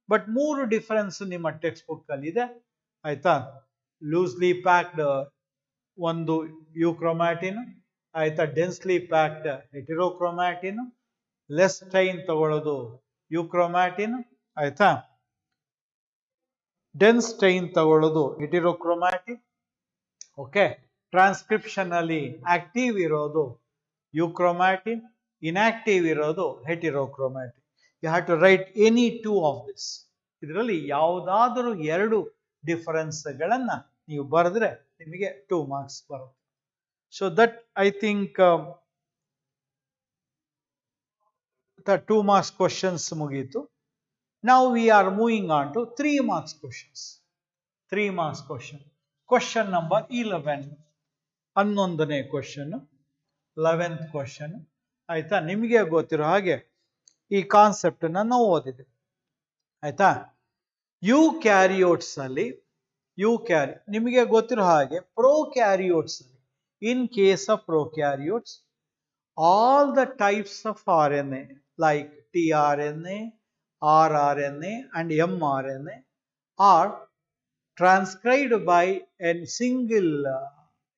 But ಮೂರು difference ನಿಮ್ಮ text book ಅಲ್ಲಿ ಇದೆ, ಆಯ್ತಾ. ಲೂಸ್ಲಿ ಪ್ಯಾಕ್ಡ್ ಒಂದು ಯುಕ್ರೊಮ್ಯಾಟಿನ್, ಆಯ್ತಾ. Densely packed heterochromatin. Less stain ತಗೊಳ್ಳೋದು ಯುಕ್ರೊಮ್ಯಾಟಿನ್, ಆಯ್ತಾ. ಡೆನ್ಸ್ ಸ್ಟೈನ್ ತಗೊಳ್ಳೋದು ಹೆಟಿರೋಕ್ರೊಮ್ಯಾಟಿನ್. ಓಕೆ. ಟ್ರಾನ್ಸ್ಕ್ರಿಪ್ಷನ್ ಅಲ್ಲಿ ಆಕ್ಟಿವ್ ಇರೋದು ಯುಕ್ರೊಮ್ಯಾಟಿನ್, ಇನ್ಆಕ್ಟಿವ್ ಇರೋದು heterochromatin. You have to write any two of this. ಇದರಲ್ಲಿ ಯಾವುದಾದರೂ ಎರಡು ಡಿಫರೆನ್ಸ್ಗಳನ್ನ ನೀವು ಬರೆದ್ರೆ ನಿಮಗೆ 2 ಮಾರ್ಕ್ಸ್ ಬರುತ್ತೆ. So that I think the 2 marks questions ಮುಗೀತು. Now we are moving on to 3 marks questions. 3 marks question. Question number 11. 11ನೇ ಕ್ವಶನ್, 11th ಕ್ವಶನ್, ಆಯ್ತಾ. ನಿಮಗೆ ಗೊತ್ತಿರೋ ಹಾಗೆ ಈ ಕಾನ್ಸೆಪ್ಟ್ ನಾವು ಓದಿದೆ, ಆಯ್ತಾ. ಯುಕ್ಯಾರಿಯೋಟ್ಸ್ ಅಲ್ಲಿ ನಿಮಗೆ ಗೊತ್ತಿರೋ ಹಾಗೆ ಪ್ರೊಕ್ಯಾರಿಯೋಟ್ಸ್ ಅಲ್ಲಿ, ಇನ್ case of prokaryotes, all the types of RNA like tRNA, rRNA and mRNA are transcribed by a single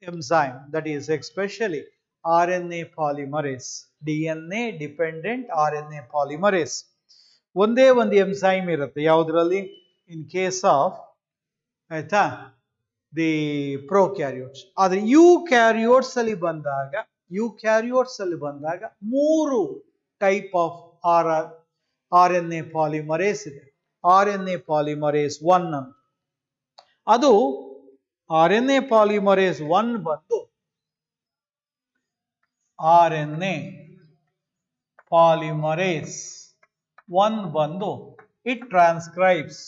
enzyme, that is especially RNA polymerase, DNA dependent RNA polymerase. ಒಂದೇ ಒಂದು ಎಂಜೈಮ್ ಇರುತ್ತೆ ಯಾವುದರಲ್ಲಿ, ಇನ್ ಕೇಸ್ ಆಫ್, ಆಯ್ತಾ, the prokaryotes. ಆದ್ರೆ ಯುಕ್ಯಾರಿಯೋಟ್ಸ್ ಅಲ್ಲಿ ಬಂದಾಗ 3 type of RNA polymerase ಇದೆ. RNA polymerase 1 ಅಂತ. ಅದು RNA ಪಾಲಿಮರೇಸ್ 1 ಬಂದು RNA ಪಾಲಿಮರೇಸ್ 1 ಬಂದು it transcribes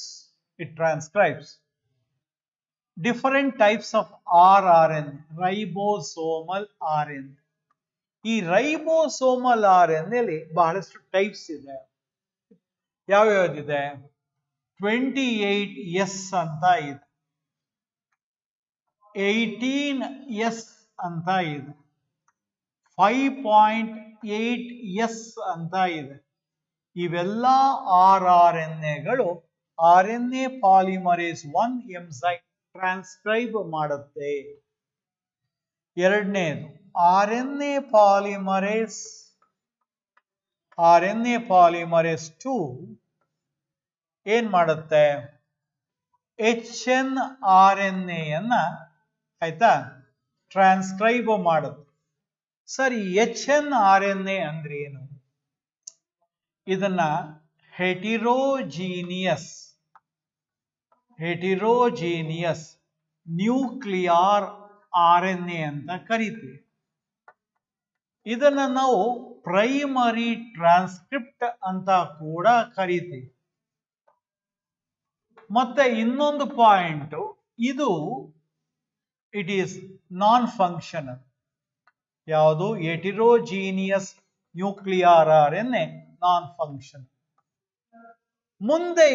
different types of rRNA, ribosomal RNA. ಈ ರೈಬೋಸೋಮಲ್ RNA ಅಲ್ಲಿ ಬಹಳಷ್ಟು ಟೈಪ್ಸ್ ಇದೆ. ಯಾವ್ಯಾವ್ದಿದೆ? 28S ಅಂತ ಇದೆ, 18S ಅಂತ ಇದೆ, 5.8S ಅಂತ ಇದೆ. ಇವೆಲ್ಲ rRNAಗಳು RNA ಪಾಲಿಮರೇಸ್ 1 ಎಂಜೈಮ್ ಟ್ರಾನ್ಸ್ಕ್ರೈಬ್ ಮಾಡುತ್ತೆ. ಎರಡನೇದು RNA ಪಾಲಿಮರೇಸ್ 2 ಏನ್ ಮಾಡುತ್ತೆ? HNRNA ಅನ್ನ, ಆಯ್ತಾ, ಟ್ರಾನ್ಸ್ಕ್ರೈಬ್ ಮಾಡುತ್ತೆ. Sir H N R N A ಅಂದ್ರೆ ಏನು? ಇದನ್ನ heterogeneous nuclear R N A ಅಂತ ಕರಿತೀವಿ. ಇದನ್ನ ನಾವು ಪ್ರೈಮರಿ ಟ್ರಾನ್ಸ್ಕ್ರಿಪ್ಟ್ ಅಂತ ಕೂಡ ಕರಿತೀವಿ. ಮತ್ತೆ ಇನ್ನೊಂದು ಪಾಯಿಂಟ್, ಇದು ಇಟ್ ಈಸ್ ನಾನ್ ಫಂಕ್ಷನಲ್. ಯಾವುದು? Heterogeneous nuclear R N A non functional. ಮುಂದೆ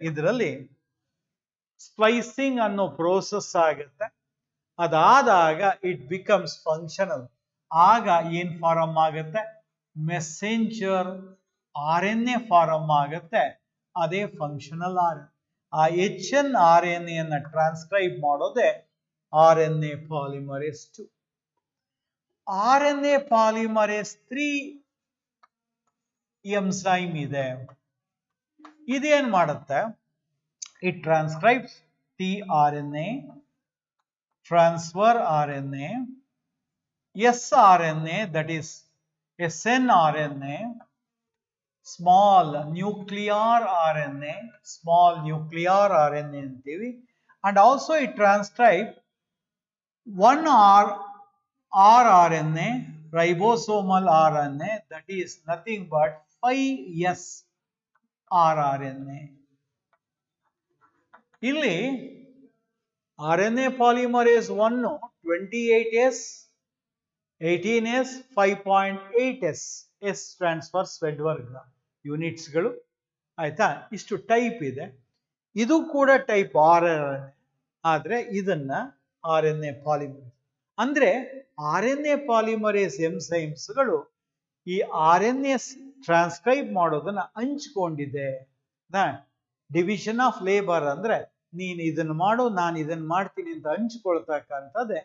ಇದರಲ್ಲಿ ಸ್ಪ್ಲೈಸಿಂಗ್ ಅನ್ನೋ ಪ್ರೋಸೆಸ್ ಆಗುತ್ತೆ. ಅದಾದಾಗ ಇಟ್ ಬಿಕಮ್ಸ್ ಫಂಕ್ಷನಲ್. ಆಗ ಏನ್ ಫಾರಮ್ ಆಗುತ್ತೆ? Messenger R N A form ಆಗುತ್ತೆ. ಅದೇ ಫಂಕ್ಷನಲ್ ಆರ್. ಆ ಎಚ್ ಎನ್ ಆರ್ ಎನ್ ಎನ್ನ ಟ್ರಾನ್ಸ್ಕ್ರೈಬ್ ಮಾಡೋದೇ R N A polymerase 2. R N A polymerase 3 enzyme ಇದೆ. ಇದೇನ್ ಮಾಡುತ್ತೆ? It transcribes T R N A, transfer R N A, S R N A, that is S N R N A, small nuclear R N A, ಅಂತೀವಿ. And also it transcribe one rRNA, ribosomal RNA, that is nothing but 5S rRNA. ಇಲ್ಲಿ RNA polymerase 1 28S, 18S, 5.8S. S stands for Swedberg units ಗಳು. ಆಯ್ತಾ? ಇಷ್ಟು type ಇದೆ. ಇದು ಕೂಡ type RNA, ಆದ್ರೆ ಇದನ್ನ ಆರ್ ಎನ್ ಎ ಪಾಲಿಮರೇಸ್ ಅಂದ್ರೆ ಆರ್ ಎನ್ ಎ ಪಾಲಿಮರೇಸ್ ಎಂಸೈಮ್ಸ್ಗಳು ಈ ಆರ್ ಎನ್ ಎಸ್ ಟ್ರಾನ್ಸ್ಕ್ರೈಬ್ ಮಾಡೋದನ್ನ ಹಂಚ್ಕೊಂಡಿದೆ. ಡಿವಿಷನ್ ಆಫ್ ಲೇಬರ್ ಅಂದ್ರೆ ನೀನು ಇದನ್ನ ಮಾಡು, ನಾನು ಇದನ್ನ ಮಾಡ್ತೀನಿ ಅಂತ ಹಂಚ್ಕೊಳ್ತಕ್ಕಂಥದ್ದೇ.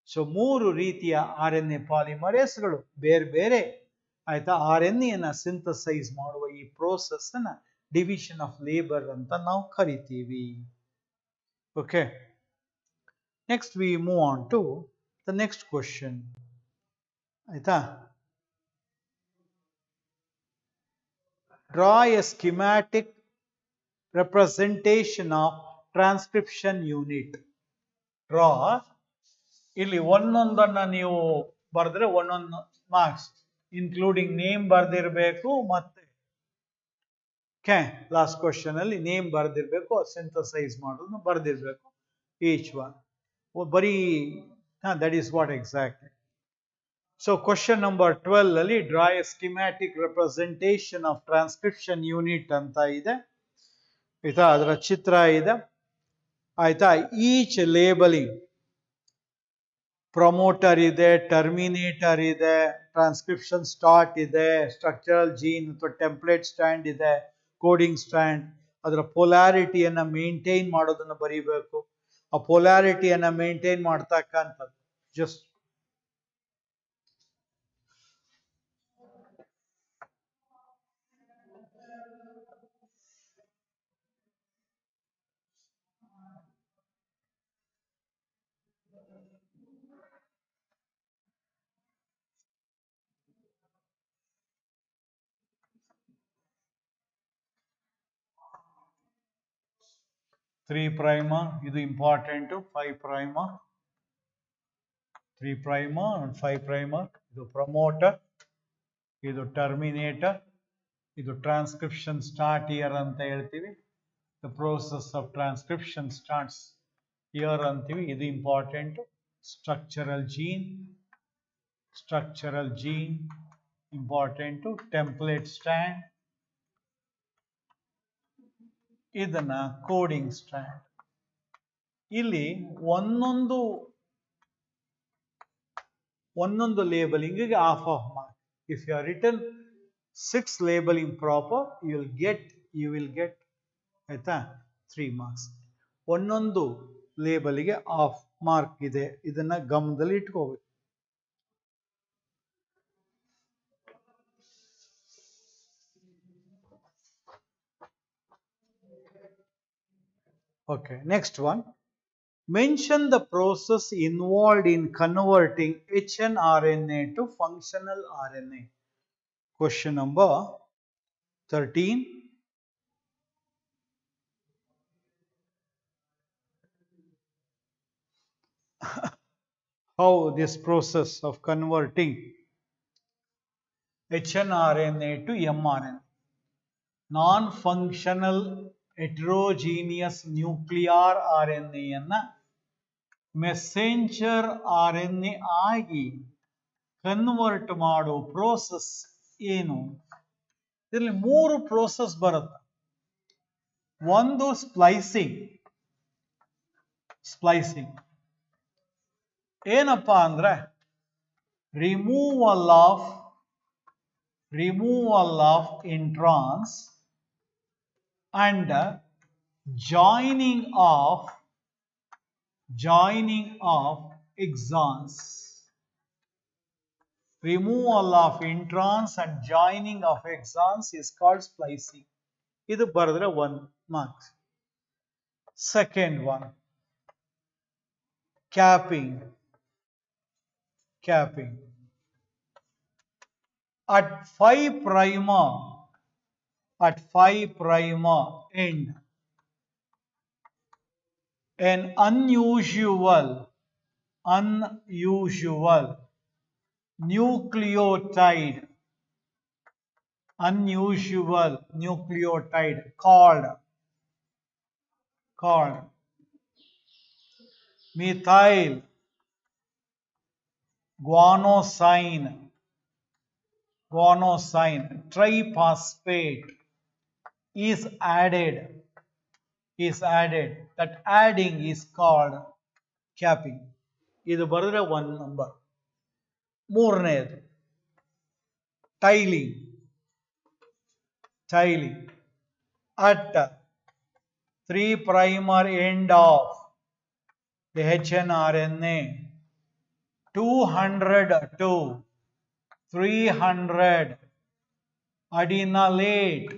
ಸೊ 3 ರೀತಿಯ ಆರ್ ಎನ್ ಎ ಪಾಲಿಮರೇಸ್ಗಳು ಬೇರೆ ಬೇರೆ, ಆಯ್ತಾ, ಆರ್ ಎನ್ ಎನ ಸಿಂಥಸೈಸ್ ಮಾಡುವ ಈ ಪ್ರೋಸೆಸ್ ಅನ್ನ ಡಿವಿಷನ್ ಆಫ್ ಲೇಬರ್ ಅಂತ ನಾವು ಕರಿತೀವಿ. Okay, next we move on to the next question. ಆಯ್ತಾ? Draw a schematic representation of transcription unit. Draw. ಇಲ್ಲಿ ಒಂದೊಂದನ್ನ ನೀವು ಬರೆದ್ರೆ ಒಂದೊಂದು ಮಾರ್ಕ್ಸ್, ಇನ್ಕ್ಲೂಡಿಂಗ್ ನೇಮ್ ಬರ್ದಿರ್ಬೇಕು. ಮತ್ತೆ ಲಾಸ್ಟ್ ಕ್ವಶನ್ ಅಲ್ಲಿ ನೇಮ್ ಬರ್ದಿರ್ಬೇಕು, ಸಿಂಥಸೈಸ್ ಮಾಡೋದು ಬರ್ದಿರ್ಬೇಕು ಈಚ್ ಒನ್. ಬರೀ that is what exactly. So question number 12 ಅಲ್ಲಿ draw a schematic representation of transcription unit ಅಂತ ಇದೆ. ಆಯ್ತಾ? ಅದರ ಚಿತ್ರ ಇದೆ. ಆಯ್ತಾ? ಈಚ್ ಲೇಬಲಿಂಗ್ ಪ್ರಮೋಟರ್ ಇದೆ, ಟರ್ಮಿನೇಟರ್ ಇದೆ, ಟ್ರಾನ್ಸ್ಕ್ರಿಪ್ಷನ್ ಸ್ಟಾರ್ಟ್ ಇದೆ, ಸ್ಟ್ರಕ್ಚರಲ್ ಜೀನ್ ಅಥವಾ ಟೆಂಪ್ಲೇಟ್ ಸ್ಟ್ಯಾಂಡ್ ಇದೆ, ಕೋಡಿಂಗ್ ಸ್ಟ್ಯಾಂಡ್. ಅದರ ಪೊಲಾರಿಟಿಯನ್ನ ಮೇಂಟೈನ್ ಮಾಡೋದನ್ನ ಬರೀಬೇಕು. ಆ ಪೊಲಾರಿಟಿಯನ್ನ ಮೇಂಟೈನ್ ಮಾಡ್ತಕ್ಕಂಥದ್ದು ಜಸ್ಟ್ ತ್ರೀ ಪ್ರೈಮ, ಇದು important. 5 prime, 3 prime and 5 primer. ಇದು ಪ್ರಮೋಟರ್, ಇದು ಟರ್ಮಿನೇಟರ್, ಇದು ಟ್ರಾನ್ಸ್ಕ್ರಿಪ್ಷನ್ ಸ್ಟಾರ್ಟ್ ಇಯರ್ ಅಂತ ಹೇಳ್ತೀವಿ. The process of transcription starts here ಅಂತೀವಿ. ಇದು important. Structural gene important. Template strand, ಇದನ್ನ ಕೋಡಿಂಗ್ ಸ್ಟ್ಯಾಂಡ್. ಇಲ್ಲಿ ಒಂದೊಂದು labeling half mark. If you are written 6 labeling proper, you will get ಆಯ್ತಾ 3 marks. ಒಂದೊಂದು ಲೇಬಲ್ಗೆ ಹಾಫ್ ಮಾರ್ಕ್ ಇದೆ, ಇದನ್ನ ಗಮನದಲ್ಲಿ ಇಟ್ಕೋಬೇಕು. Okay, next one. Mention the process involved in converting hnRNA to functional RNA. Question number 13. How this process of converting hnRNA to mRNA. Non-functional heterogeneous nuclear RNA ಅನ್ನ messenger RNA ಆಗಿ convert ಮಾಡೋ process ಏನು? ಇದರಲ್ಲಿ 3 process ಬರುತ್ತೆ. ಒಂದು splicing. ಏನಪ್ಪಾ ಅಂದ್ರೆ removal of introns and joining of exons. Removal of introns and joining of exons is called splicing. Idu baradre 1 mark. Second one, capping. At 5' end, an unusual nucleotide called methyl guanosine triphosphate is added. That adding is called capping. ಇದು ಬರೆದ್ರೆ 1 number. ಮೂರನೇದು tiling. At 3' end of the hnRNA 200 to 300 adenylate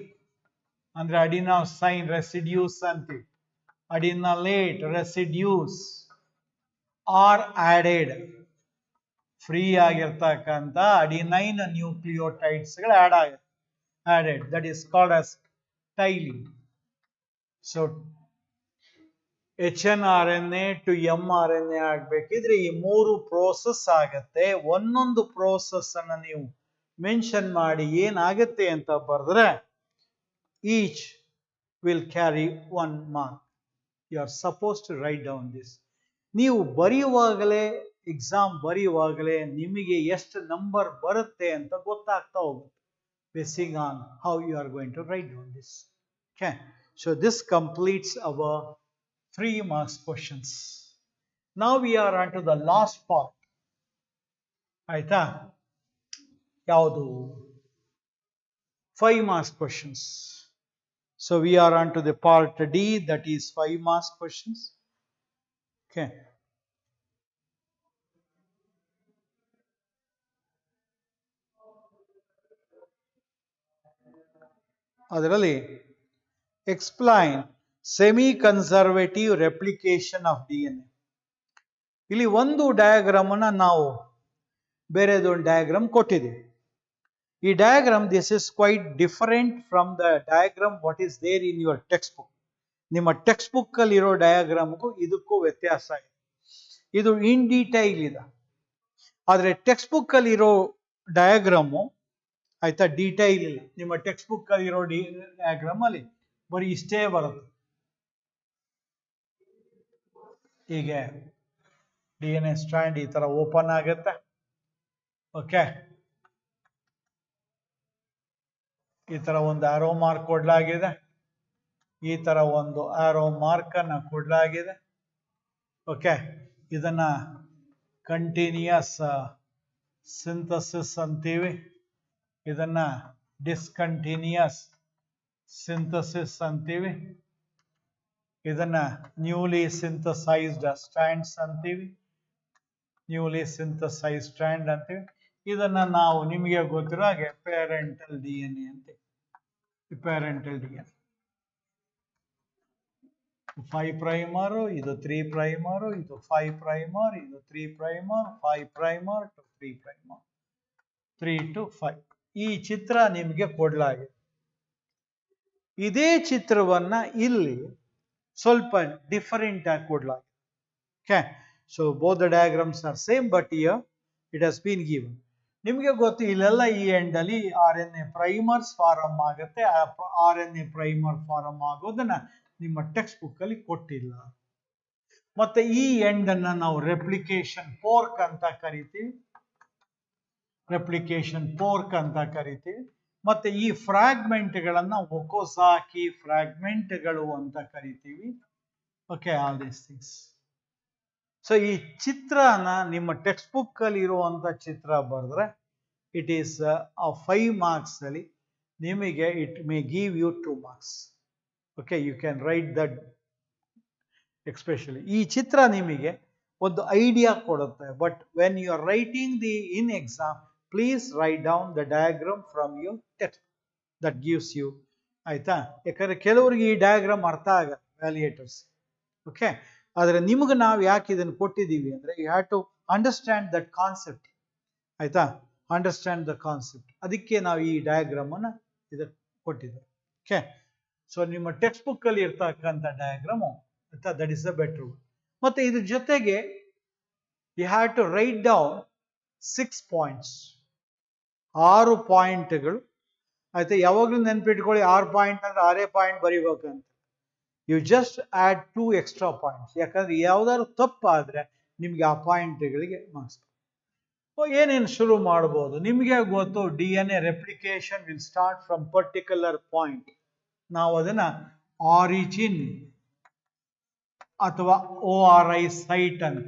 ಅಂದ್ರೆ adenosine residues ಅಂತೀವಿ. adenylate residues are added. Free ಆಗಿರ್ತಕ್ಕಂಥ adenine nucleotides ಗಳು added. That is called as tiling. So hnRNA to mRNA ಆಗಬೇಕಿದ್ರೆ ಈ 3 process ಆಗತ್ತೆ. ಒಂದೊಂದು ಪ್ರೋಸೆಸ್ ಅನ್ನ ನೀವು ಮೆನ್ಷನ್ ಮಾಡಿ ಏನಾಗತ್ತೆ ಅಂತ ಬರೆದ್ರೆ each will carry 1 mark. You are supposed to write down this. ನೀವು ಬರೆಯುವಾಗಲೇ ಎಕ್ಸಾಮ್ ಬರೆಯುವಾಗಲೇ ನಿಮಗೆ ಎಷ್ಟು ನಂಬರ್ ಬರುತ್ತೆ ಅಂತ ಗೊತ್ತಾಗ್ತಾ ಹೋಗುತ್ತೆ. Basing on how you are going to write down this. Okay. So this completes our 3 marks questions. Now we are on to the last part. ಆಯ್ತಾ? ಯಾವುದು? 5 marks questions. So we are on to the part D, that is 5 marks questions. Okay. ಅದರಲ್ಲಿ explain semi-conservative replication of DNA. ಇಲ್ಲಿ ಒಂದು diagram ಅನ್ನ ನಾವು ಬೇರೆದೊಂದು diagram ಕೊಟ್ಟಿದ್ದೀವಿ. ಈ diagram this is quite different from the diagram what is there in your text book. ನಿಮ್ಮ text book ಅಲ್ಲಿ ಇರೋ ಡಯಾಗ್ರಾಮ್ಗೂ ಇದಕ್ಕೂ ವ್ಯತ್ಯಾಸ ಇದೆ. ಇದು ಇನ್ ಡೀಟೈಲ್ ಇದೆ. ಆದ್ರೆ ಟೆಕ್ಸ್ಟ್ ಬುಕ್ ಅಲ್ಲಿ ಇರೋ ಡಯಾಗ್ರಾಮು ಆಯ್ತಾ ಡೀಟೈಲ್ ಇಲ್ಲ. ನಿಮ್ಮ ಟೆಕ್ಸ್ಟ್ ಬುಕ್ ಅಲ್ಲಿ ಇರೋ ಡಯಾಗ್ರಾಮ್ ಅಲ್ಲಿ ಬರೀ ಇಷ್ಟೇ ಬರುತ್ತೆ. ಹೀಗೆ DNA ಸ್ಟ್ರಾಂಡ್ ಈ ತರ ಓಪನ್ ಆಗುತ್ತೆ. ಓಕೆ, ಈ ತರ ಒಂದು ಆರೋ ಮಾರ್ಕ್ ಕೊಡ್ಲಾಗಿದೆ. ಈ ತರ ಒಂದು ಆರೋ ಮಾರ್ಕ್ ಅನ್ನ ಕೊಡ್ಲಾಗಿದೆ. ಓಕೆ, ಇದನ್ನ ಕಂಟಿನ್ಯೂಯಸ್ ಸಿಂಥಸಿಸ್ ಅಂತೀವಿ. ಇದನ್ನ ಡಿಸ್ಕಂಟಿನ್ಯೂಯಸ್ ಸಿಂಥಸಿಸ್ ಅಂತೀವಿ. ಇದನ್ನ ನ್ಯೂಲಿ ಸಿಂಥಸೈಸ್ಡ್ ಸ್ಟ್ರಾಂಡ್ಸ್ ಅಂತೀವಿ. ಇದನ್ನ ನಾವು ನಿಮಗೆ ಗೊತ್ತಿರೋ ಹಾಗೆ ಪೇರೆಂಟಲ್ DNA ಅಂತೀವಿ. ಪೇರೆಂಟಲ್ DNA 5 ಪ್ರೈಮರ್, ಇದು 3 ಪ್ರೈಮರ್, ಇದು 5 ಪ್ರೈಮರ್, ಇದು 3 primer, 5 primer to 3 primer, 3 to 5. ಈ ಚಿತ್ರ ನಿಮಗೆ ಕೊಡಲಾಗಿದೆ. ಇದೇ ಚಿತ್ರವನ್ನ ಇಲ್ಲಿ ಸ್ವಲ್ಪ ಡಿಫರೆಂಟ್ ಆಗಿ ಕೊಡಲಾಗಿದೆ. Okay, so both the diagrams are same, but here it has been given. ನಿಮಗೆ ಗೊತ್ತು, ಇಲ್ಲೆಲ್ಲ ಈ ಎಂಡ್ ಅಲ್ಲಿ RNA ಪ್ರೈಮರ್ಸ್ ಫಾರಮ್ ಆಗುತ್ತೆ. RNA ಪ್ರೈಮರ್ ಫಾರಮ್ ಆಗೋದನ್ನ ನಿಮ್ಮ ಟೆಕ್ಸ್ಟ್ ಬುಕ್ ಅಲ್ಲಿ ಕೊಟ್ಟಿಲ್ಲ. ಮತ್ತೆ ಈ ಎಂಡ್ ಅನ್ನ ನಾವು ರೆಪ್ಲಿಕೇಶನ್ ಫೋರ್ಕ್ ಅಂತ ಕರಿತೀವಿ. ರೆಪ್ಲಿಕೇಶನ್ ಫೋರ್ಕ್ ಅಂತ ಕರಿತೀವಿ. ಮತ್ತೆ ಈ ಫ್ರಾಗ್ಮೆಂಟ್ಗಳನ್ನ ಒಕೋಸಾಕಿ ಫ್ರಾಗ್ಮೆಂಟ್ಗಳು ಅಂತ ಕರಿತೀವಿ. Okay, all these things. So ಈ ಚಿತ್ರನ ನಿಮ್ಮ ಟೆಕ್ಸ್ಟ್ ಬುಕ್ ಅಲ್ಲಿ ಇರುವಂತ ಚಿತ್ರ ಬರೆದ್ರೆ ಇಟ್ ಈಸ್ 5 marks ಅಲ್ಲಿ ನಿಮಗೆ it may give you 2 marks. Okay, you can write that especially. ಈ ಚಿತ್ರ ನಿಮಗೆ ಒಂದು ಐಡಿಯಾ ಕೊಡುತ್ತೆ. But when you are writing the in exam, please write down the diagram from your text. That gives you, ಆಯ್ತಾ? ಯಾಕಂದ್ರೆ ಕೆಲವರಿಗೆ ಈ diagram ಅರ್ಥ ಆಗಲ್ಲ, ವ್ಯಾಲ್ಯೂಯೇಟರ್ಸ್. ಓಕೆ, ಆದ್ರೆ ನಿಮ್ಗೆ ನಾವು ಯಾಕೆ ಇದನ್ನು ಕೊಟ್ಟಿದ್ದೀವಿ ಅಂದ್ರೆ you have to understand that concept. ಆಯ್ತಾ? Understand the concept. ಅದಕ್ಕೆ ನಾವು ಈ ಡಯಾಗ್ರಾಮ್ ಅನ್ನ ಇದಕ್ಕೆ ಕೊಟ್ಟಿದ್ದೇವೆ. ಓಕೆ, ಸೊ ನಿಮ್ಮ ಟೆಕ್ಸ್ಟ್ ಬುಕ್ ಅಲ್ಲಿ ಇರ್ತಕ್ಕಂಥ ಡಯಾಗ್ರಾಮು, ಆಯ್ತಾ, ದಟ್ ಇಸ್ ದ ಬೆಟರ್. ಮತ್ತೆ ಇದ್ರ ಜೊತೆಗೆ you have to write down 6 points, 6 ಪಾಯಿಂಟ್ಗಳು. ಆಯ್ತಾ? ಯಾವಾಗ್ಲೂ ನೆನ್ಪಿಟ್ಕೊಳ್ಳಿ, 6 ಪಾಯಿಂಟ್ ಅಂದ್ರೆ 6 ಪಾಯಿಂಟ್ ಬರೀಬೇಕಂತ. You just add 2 extra points. ಯಾಕಂದ್ರೆ ಯಾವ್ದಾದ್ರು ತಪ್ಪಾದ್ರೆ ನಿಮ್ಗೆ ಆ ಪಾಯಿಂಟ್ಗಳಿಗೆ ಮಾರ್ಕ್ಸ್. ಏನೇನು ಶುರು ಮಾಡಬಹುದು ನಿಮಗೆ ಗೊತ್ತು. DNA replication will start from particular point. ನಾವು ಅದನ್ನ ಆರಿಜಿನ್ ಅಥವಾ ORI ಸೈಟ್ ಅಂತ,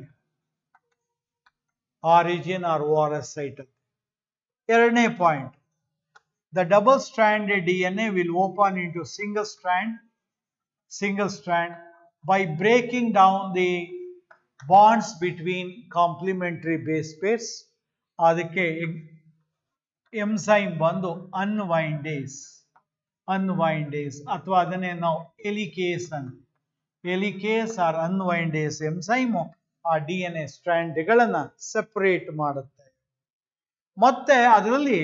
ಆರಿಜಿನ್ ಆರ್ ORS ಸೈಟ್ ಅಂತ. ಎರಡನೇ point, the double stranded DNA will open into single strand by breaking down the bonds between complementary base pairs. ಅದಕ್ಕೆ ಎಂಸೈಮ್ ಬಂದು ಅನ್ವೈಂಡೇಸ್ ಅಥವಾ ಅದನ್ನೇ ನಾವು ಎಲಿಕೇಸ್ ಅಂತ. ಎಲಿಕೇಸ್ ಆರ್ ಅನ್ವೈಂಡೇಸ್ ಎಂಸೈಮು ಆ DNA ಸ್ಟ್ರಾಂಡ್ಗಳನ್ನ ಸೆಪರೇಟ್ ಮಾಡುತ್ತೆ. ಮತ್ತೆ ಅದರಲ್ಲಿ,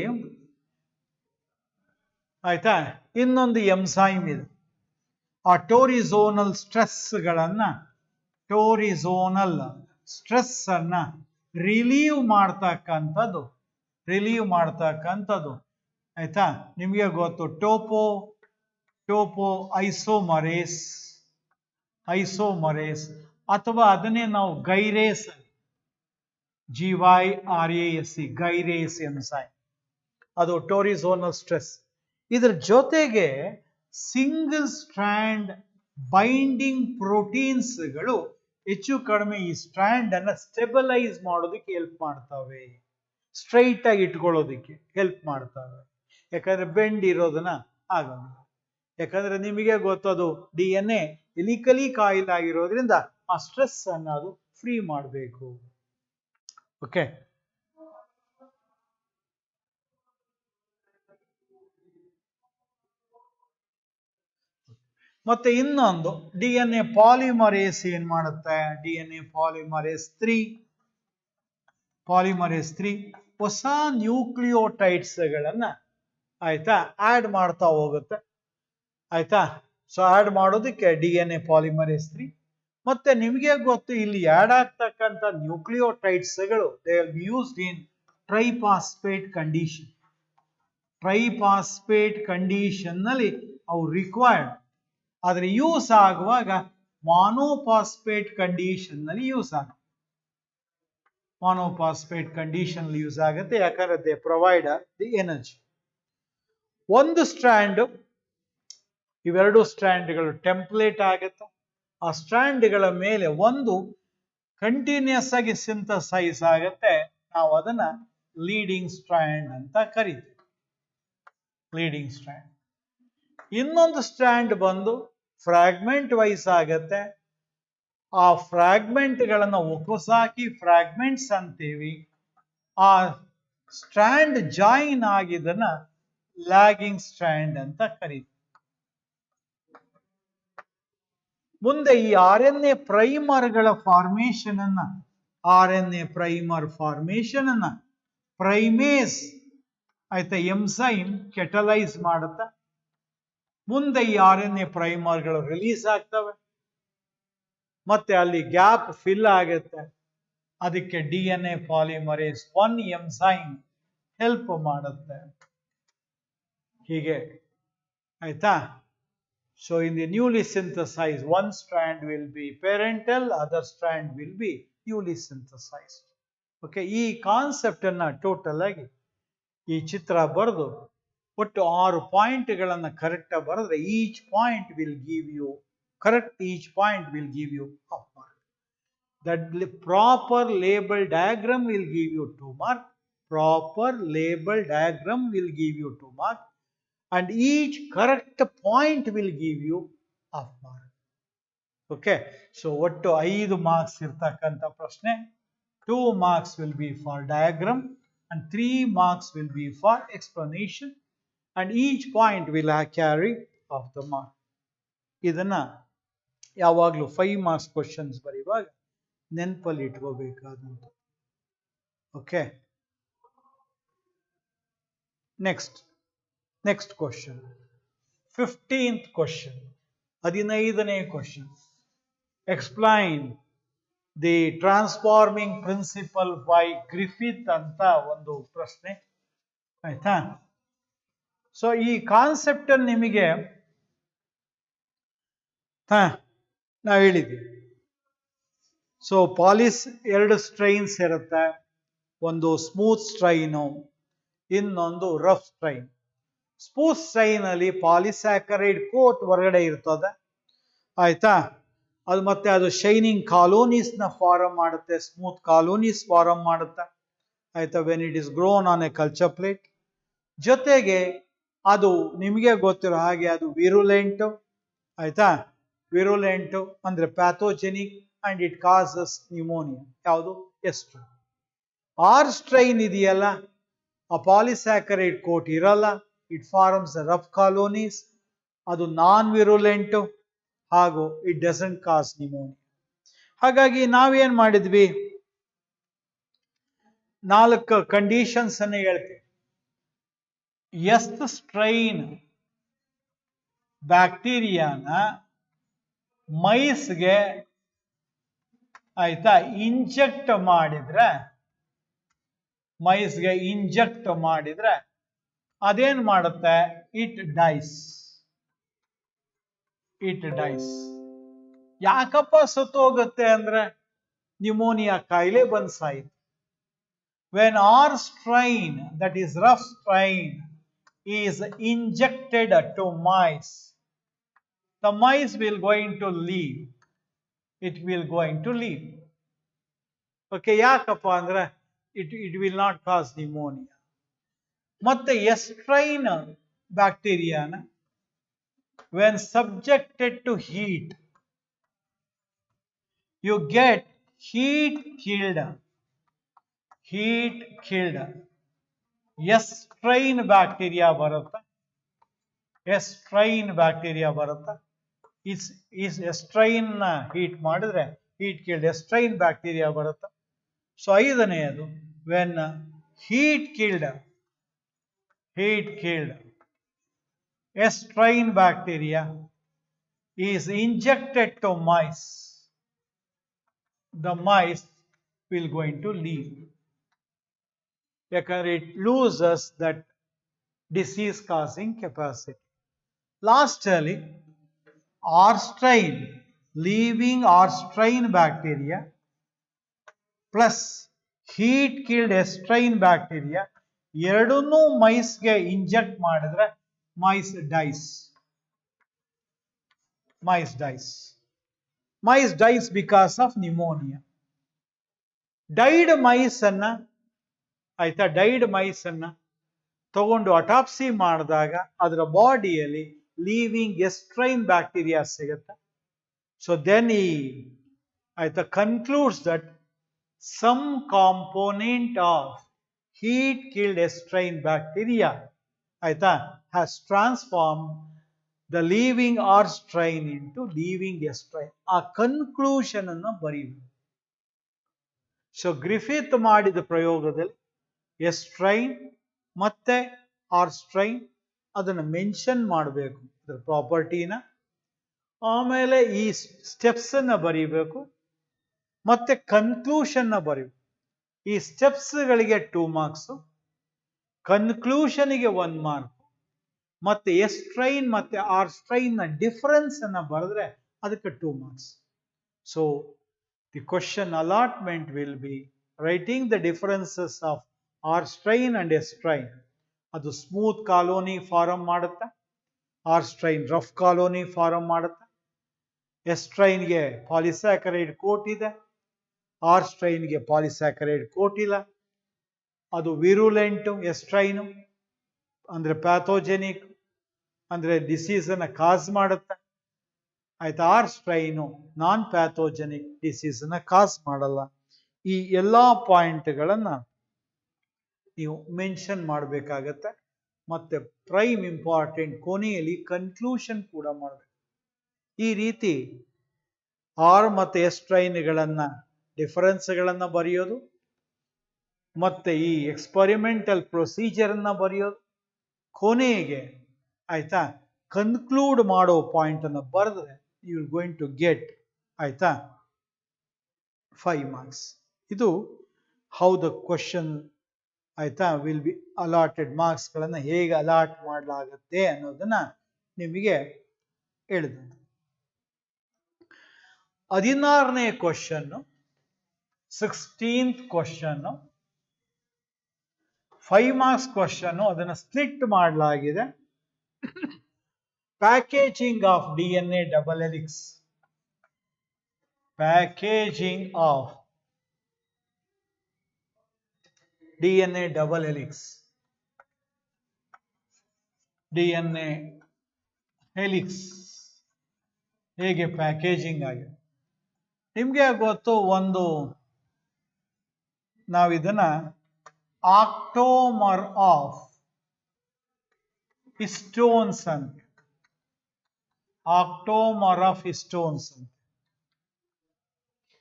ಆಯ್ತಾ, ಇನ್ನೊಂದು ಎಂಸೈಮ್ ಇದೆ. ಆ ಟೋರಿಝೋನಲ್ ಸ್ಟ್ರೆಸ್ ಅನ್ನ ರಿಲೀವ್ ಮಾಡ್ತಕ್ಕಂಥದ್ದು. ಆಯ್ತಾ? ನಿಮಗೆ ಗೊತ್ತು, ಟೋಪೋ ಐಸೋಮರೇಸ್ ಅಥವಾ ಅದನ್ನೇ ನಾವು ಗೈರೇಸ್, GYRASE ಗೈರೇಸ್ ಎಂಸೈಮ್, ಅದು ಟೋರಿಝೋನಲ್ ಸ್ಟ್ರೆಸ್. ಇದರ ಜೊತೆಗೆ ಸಿಂಗಲ್ ಸ್ಟ್ರಾಂಡ್ ಬೈಂಡಿಂಗ್ ಪ್ರೋಟೀನ್ಸ್ಗಳು ಹೆಚ್ಚು ಕಡಿಮೆ ಈ ಸ್ಟ್ರಾಂಡ್ ಅನ್ನ ಸ್ಟೆಬಲೈಸ್ ಮಾಡೋದಕ್ಕೆ ಹೆಲ್ಪ್ ಮಾಡ್ತವೆ, ಸ್ಟ್ರೈಟ್ ಆಗಿ ಇಟ್ಕೊಳ್ಳೋದಕ್ಕೆ ಹೆಲ್ಪ್ ಮಾಡ್ತವೆ. ಯಾಕಂದ್ರೆ ಬೆಂಡ್ ಇರೋದನ್ನ ಆಗಲ್ಲ. ಯಾಕಂದ್ರೆ ನಿಮಗೆ ಗೊತ್ತದು DNA ಎಲಿಕಲಿ ಕಾಯಿಲ್ ಆಗಿರೋದ್ರಿಂದ ಆ ಸ್ಟ್ರೆಸ್ ಅನ್ನ ಅದು ಫ್ರೀ ಮಾಡಬೇಕು. ಓಕೆ, ಮತ್ತೆ ಇನ್ನೊಂದು DNA ಪಾಲಿಮರೇಸ್ ಏನ್ ಮಾಡುತ್ತೆ? DNA ಪಾಲಿಮರೇಸ್ 3 ಹೊಸ ನ್ಯೂಕ್ಲಿಯೋಟೈಡ್ಸ್ ಗಳನ್ನ, ಆಯ್ತಾ, ಆಡ್ ಮಾಡ್ತಾ ಹೋಗುತ್ತೆ. ಆಯ್ತಾ? ಸೊ ಆಡ್ ಮಾಡೋದಕ್ಕೆ DNA ಪಾಲಿಮರೇಸ್ 3. ಮತ್ತೆ ನಿಮಗೆ ಗೊತ್ತು, ಇಲ್ಲಿ ಆಡ್ ಆಗ್ತಕ್ಕಂಥ ನ್ಯೂಕ್ಲಿಯೋಟೈಡ್ಸ್ಗಳು they will be used in triphosphate condition ನಲ್ಲಿ ಅವು ರಿಕ್ವೈರ್ಡ್. ಆದ್ರೆ ಯೂಸ್ ಆಗುವಾಗ ಮಾನೋಫಾಸ್ಫೇಟ್ ಕಂಡೀಷನ್ ನಲ್ಲಿ ಯೂಸ್ ಆಗುತ್ತೆ. ಯಾಕಂದ್ರೆ ದೇ ಪ್ರೊವೈಡ್ ದಿ ಎನರ್ಜಿ. ಒಂದು ಸ್ಟ್ರಾಂಡ್, ಇವೆರಡು ಸ್ಟ್ರಾಂಡ್ಗಳು ಟೆಂಪ್ಲೇಟ್ ಆಗುತ್ತೆ. ಆ ಸ್ಟ್ರಾಂಡ್ಗಳ ಮೇಲೆ ಒಂದು ಕಂಟಿನ್ಯೂಸ್ ಆಗಿ ಸಿಂಥಸೈಸ್ ಆಗುತ್ತೆ. ನಾವು ಅದನ್ನ ಲೀಡಿಂಗ್ ಸ್ಟ್ರಾಂಡ್ ಅಂತ ಕರಿತೀವಿ. ಇನ್ನೊಂದು ಸ್ಟ್ರಾಂಡ್ ಬಂದು ಫ್ರಾಗ್ಮೆಂಟ್ ವೈಸ್ ಆಗತ್ತೆ. ಆ ಫ್ರಾಗ್ಮೆಂಟ್ಗಳನ್ನ ಒಕೋಸಾಕಿ ಫ್ರಾಗ್ಮೆಂಟ್ಸ್ ಅಂತೀವಿ. ಆ ಸ್ಟ್ರಾಂಡ್ ಜಾಯಿನ್ ಆಗಿದ್ದನ್ನ ಲ್ಯಾಗಿಂಗ್ ಸ್ಟ್ರಾಂಡ್ ಅಂತ ಕರೀತೀವಿ. ಮುಂದೆ ಈ RNA ಪ್ರೈಮರ್ಗಳ ಫಾರ್ಮೇಶನ್ ಅನ್ನ RNA ಪ್ರೈಮರ್ ಫಾರ್ಮೇಶನ್ ಅನ್ನ ಪ್ರೈಮೇಸ್ ಆಯ್ತಾ ಎಂಸೈಮ್ ಕೆಟಲೈಸ್ ಮಾಡುತ್ತೆ. ಮುಂದೆ ಈ RNA ಪ್ರೈಮರ್ಗಳು ರಿಲೀಸ್ ಆಗ್ತವೆ, ಮತ್ತೆ ಅಲ್ಲಿ ಗ್ಯಾಪ್ ಫಿಲ್ ಆಗುತ್ತೆ. ಅದಕ್ಕೆ DNA ಪಾಲಿಮರೇಸ್ 1 ಎಂಸೈಮ್ ಹೆಲ್ಪ್ ಮಾಡುತ್ತೆ. ಹೀಗೆ ಆಯ್ತಾ. So in the newly synthesise one strand will be parental, other strand will be newly synthesized. Okay, ಈ ಕಾನ್ಸೆಪ್ಟ್ ಅನ್ನ ಟೋಟಲ್ ಆಗಿ ಈ ಚಿತ್ರ ಬರೆದು ಒಟ್ಟು 6 ಪಾಯಿಂಟ್ಗಳನ್ನು ಕರೆಕ್ಟ್ ಆಗಿ ಬರೆದ್ರೆ each point will give you half mark. That proper label diagram will give you 2 mark. Proper label diagram will give you 2 mark. And each correct point will give you half mark. Okay, so ಒಟ್ಟು 5 marks ಇರ್ತಕ್ಕಂಥ ಪ್ರಶ್ನೆ. 2 marks will be for diagram and 3 marks will be for explanation, and each point will carry of the mark. ಇದನ್ನ ಯಾವಾಗಲೂ 5 marks questions ಬರೆಯುವಾಗ ನೆನಪಲ್ಲಿ ಇಟ್ಕೋಬೇಕಾದಂತ. Okay, next question 15th question, 15ನೇ question. Explain the transforming principle by Griffith ಅಂತ ಒಂದು ಪ್ರಶ್ನೆ. ಆಯ್ತಾ. ಸೊ ಈ ಕಾನ್ಸೆಪ್ಟ್ ಅನ್ನು ನಿಮಗೆ ನಾವು ಹೇಳಿದ್ವಿ. ಸೊ ಪಾಲಿಸ್ 2 ಸ್ಟ್ರೈನ್ಸ್ ಇರುತ್ತೆ, ಒಂದು ಸ್ಮೂತ್ ಸ್ಟ್ರೈನು, ಇನ್ನೊಂದು ರಫ್ ಸ್ಟ್ರೈನ್. ಸ್ಮೂತ್ ಸ್ಟ್ರೈನ್ ಅಲ್ಲಿ ಪಾಲಿಸ್ಯಾಕರೈಡ್ ಕೋಟ್ ಹೊರಗಡೆ ಇರ್ತದೆ. ಆಯ್ತಾ. ಅದು ಮತ್ತೆ ಅದು ಶೈನಿಂಗ್ ಕಾಲೋನೀಸ್ ನ ಫಾರಂ ಮಾಡುತ್ತೆ, ಸ್ಮೂತ್ ಕಾಲೋನೀಸ್ ಫಾರಂ ಮಾಡುತ್ತೆ. ಆಯ್ತಾ, when it is grown on a culture plate. ಜೊತೆಗೆ ಅದು ನಿಮಗೆ ಗೊತ್ತಿರೋ ಹಾಗೆ ಅದು ವಿರುಲೆಂಟ್. ಆಯ್ತಾ, ವಿರುಲೆಂಟ್ ಅಂದ್ರೆ pathogenic and it causes pneumonia. ಯಾವುದು? ಎಸ್ಟ್ರೈನ್. ಆರ್ ಸ್ಟ್ರೈನ್ ಇದೆಯಲ್ಲ, ಆ ಪಾಲಿಸ್ಯಾಕರೈಡ್ ಕೋಟ್ ಇರಲ್ಲ, ಇಟ್ ಫಾರ್ಮ್ಸ್ ರಫ್ ಕಾಲೋನೀಸ್, ಅದು ನಾನ್ ವಿರುಲೆಂಟ್ ಹಾಗೂ ಇಟ್ ಡಸಂಟ್ ಕಾಸ್ ನ್ಯೂಮೋನಿಯಾ. ಹಾಗಾಗಿ ನಾವೇನ್ ಮಾಡಿದ್ವಿ, 4 ಕಂಡೀಷನ್ಸ್ ಅನ್ನು ಹೇಳ್ತೀವಿ. ಎಸ್ಟ್ ಸ್ಟ್ರೈನ್ ಬ್ಯಾಕ್ಟೀರಿಯಾನ ಮೈಸ್ಗೆ ಆಯ್ತಾ ಇಂಜೆಕ್ಟ್ ಮಾಡಿದ್ರೆ ಅದೇನ್ ಮಾಡುತ್ತೆ? It dies. ಯಾಕಪ್ಪ ಸತ್ತೋಗುತ್ತೆ ಅಂದ್ರೆ ನ್ಯೂಮೋನಿಯಾ ಕಾಯಿಲೆ ಬಂದ್ ಸಾಯಿತು. When R strain, that is rough strain, is injected to mice, the mice will going to leave. It will going to leave. Okay, ಯಾಕಪ್ಪ ಅಂದ್ರೆ it will not cause pneumonia. ಮತ್ತೆ S strain ಬ್ಯಾಕ್ಟೀರಿಯಾನ when subjected to heat, you get heat killed S strain bacteria ಬರುತ್ತೆ. S strain heat ಮಾಡಿದ್ರೆ heat killed S strain bacteria ಬರುತ್ತೆ. So 5ನೇದು, when heat killed estrine bacteria is injected to mice, the mice will going to leave. Because it loses that disease causing capacity. Lastly, leaving R-strain bacteria plus heat killed estrine bacteria ಎರಡನ್ನೂ ಮೈಸ್ಗೆ inject ಮಾಡಿದ್ರೆ mice dies because of pneumonia. Died mice ಅನ್ನ ತಗೊಂಡು autopsy ಮಾಡಿದಾಗ ಅದರ ಬಾಡಿಯಲ್ಲಿ living S strain bacteria ಸಿಗುತ್ತೆ. So then concludes that some component of heat killed estrine bacteria has transformed the living R strain into living A strain. ಆ conclusion ಅನ್ನ ಬರೀಬೇಕು. So Griffith ಮಾಡಿದ ಪ್ರಯೋಗದಲ್ಲಿ ಎಸ್ಟ್ರೈನ್ ಮತ್ತೆ ಆರ್ ಸ್ಟ್ರೈನ್ ಅದನ್ನು ಮೆನ್ಷನ್ ಮಾಡಬೇಕು, ಅದರ ಪ್ರಾಪರ್ಟಿನ. ಆಮೇಲೆ ಈ ಸ್ಟೆಪ್ಸ್ ಅನ್ನ ಬರೀಬೇಕು, ಮತ್ತೆ ಕನ್ಕ್ಲೂಷನ್ ಬರೀಬೇಕು. ಈ ಸ್ಟೆಪ್ಸ್ಗಳಿಗೆ 2 ಮಾರ್ಕ್ಸ್, ಕನ್ಕ್ಲೂಷನ್ಗೆ 1 ಮಾರ್ಕ್, ಮತ್ತೆ ಎಸ್ಟ್ರೈನ್ ಮತ್ತೆ ಆರ್ ಸ್ಟ್ರೈನ್ ನ ಡಿಫರೆನ್ಸ್ ಅನ್ನ ಬರೆದ್ರೆ ಅದಕ್ಕೆ 2 marks. So the question allotment will be writing the differences of R strain and S strain. ಅದು ಸ್ಮೂತ್ ಕಾಲೋನಿ ಫಾರಂ ಮಾಡುತ್ತೆ, R strain rough colony form ಮಾಡುತ್ತೆ. ಎಸ್ಟ್ರೈನ್ಗೆ ಪಾಲಿಸ್ಯಾಕರೈಡ್ ಕೋಟ್ ಇದೆ, ಆರ್ ಸ್ಟ್ರೈನ್ಗೆ ಪಾಲಿಸ್ಯಾಕರೈಡ್ ಕೋಟ್ ಇಲ್ಲ. ಅದು ವಿರುಲೆಂಟ್ ಎಸ್ಟ್ರೈನು ಅಂದ್ರೆ ಪ್ಯಾಥೋಜೆನಿಕ್ ಅಂದ್ರೆ ಡಿಸೀಸ್ ಅನ್ನ ಕಾಸ್ ಮಾಡುತ್ತೆ. ಆಯ್ತಾ? ಆರ್ ಸ್ಟ್ರೈನು ನಾನ್ ಪ್ಯಾಥೋಜೆನಿಕ್, ಡಿಸೀಸ್ ಅನ್ನ ಕಾಸ್ ಮಾಡಲ್ಲ. ಈ ಎಲ್ಲಾ ಪಾಯಿಂಟ್ಗಳನ್ನ ನೀವು ಮೆನ್ಷನ್ ಮಾಡಬೇಕಾಗತ್ತೆ. ಮತ್ತೆ ಪ್ರೈಮ್ ಇಂಪಾರ್ಟೆಂಟ್ ಕೊನೆಯಲ್ಲಿ ಕನ್ಕ್ಲೂಷನ್ ಕೂಡ ಮಾಡಬೇಕು. ಈ ರೀತಿ ಆರ್ ಮತ್ತೆ ಎಸ್ಟ್ರೈನ್ಗಳನ್ನ ಡಿಫರೆನ್ಸ್ಗಳನ್ನ ಬರೆಯೋದು, ಮತ್ತೆ ಈ ಎಕ್ಸ್ಪರಿಮೆಂಟಲ್ ಪ್ರೊಸೀಜರ್ ಅನ್ನ ಬರೆಯೋದು, ಕೊನೆಗೆ ಆಯ್ತಾ ಕನ್ಕ್ಲೂಡ್ ಮಾಡೋ ಪಾಯಿಂಟ್ ಅನ್ನು ಬರೆದ್ರೆ you will going to get ಆಯ್ತಾ 5 ಮಾರ್ಕ್ಸ್. ಇದು ಹೌ ದ ಕ್ವಶನ್ ಆಯ್ತಾ ವಿಲ್ ಬಿ ಅಲಾಟೆಡ್. ಮಾರ್ಕ್ಸ್ ಗಳನ್ನ ಹೇಗೆ ಅಲಾಟ್ ಮಾಡಲಾಗತ್ತೆ ಅನ್ನೋದನ್ನ ನಿಮಗೆ ಹೇಳಿದ. 16ನೇ question, 16th question 5 marks question. ಅದನ್ನ ಸ್ಪ್ಲಿಟ್ ಮಾಡಲಾಗಿದೆ. Packaging of DNA double helix. Packaging of DNA double helix. DNA helix ಹೇಗೆ ಪ್ಯಾಕೇಜಿಂಗ್ ಆಗಿದೆ ನಿಮ್ಗೆ ಗೊತ್ತು. ಒಂದು ನಾವಿದನ್ನ ಆಕ್ಟೋಮರ್ ಆಫ್ ಹಿಸ್ಟೋನ್ಸ್ ಅಂತ, ಆಕ್ಟೋಮರ್ ಆಫ್ ಹಿಸ್ಟೋನ್ಸ್ ಅಂತ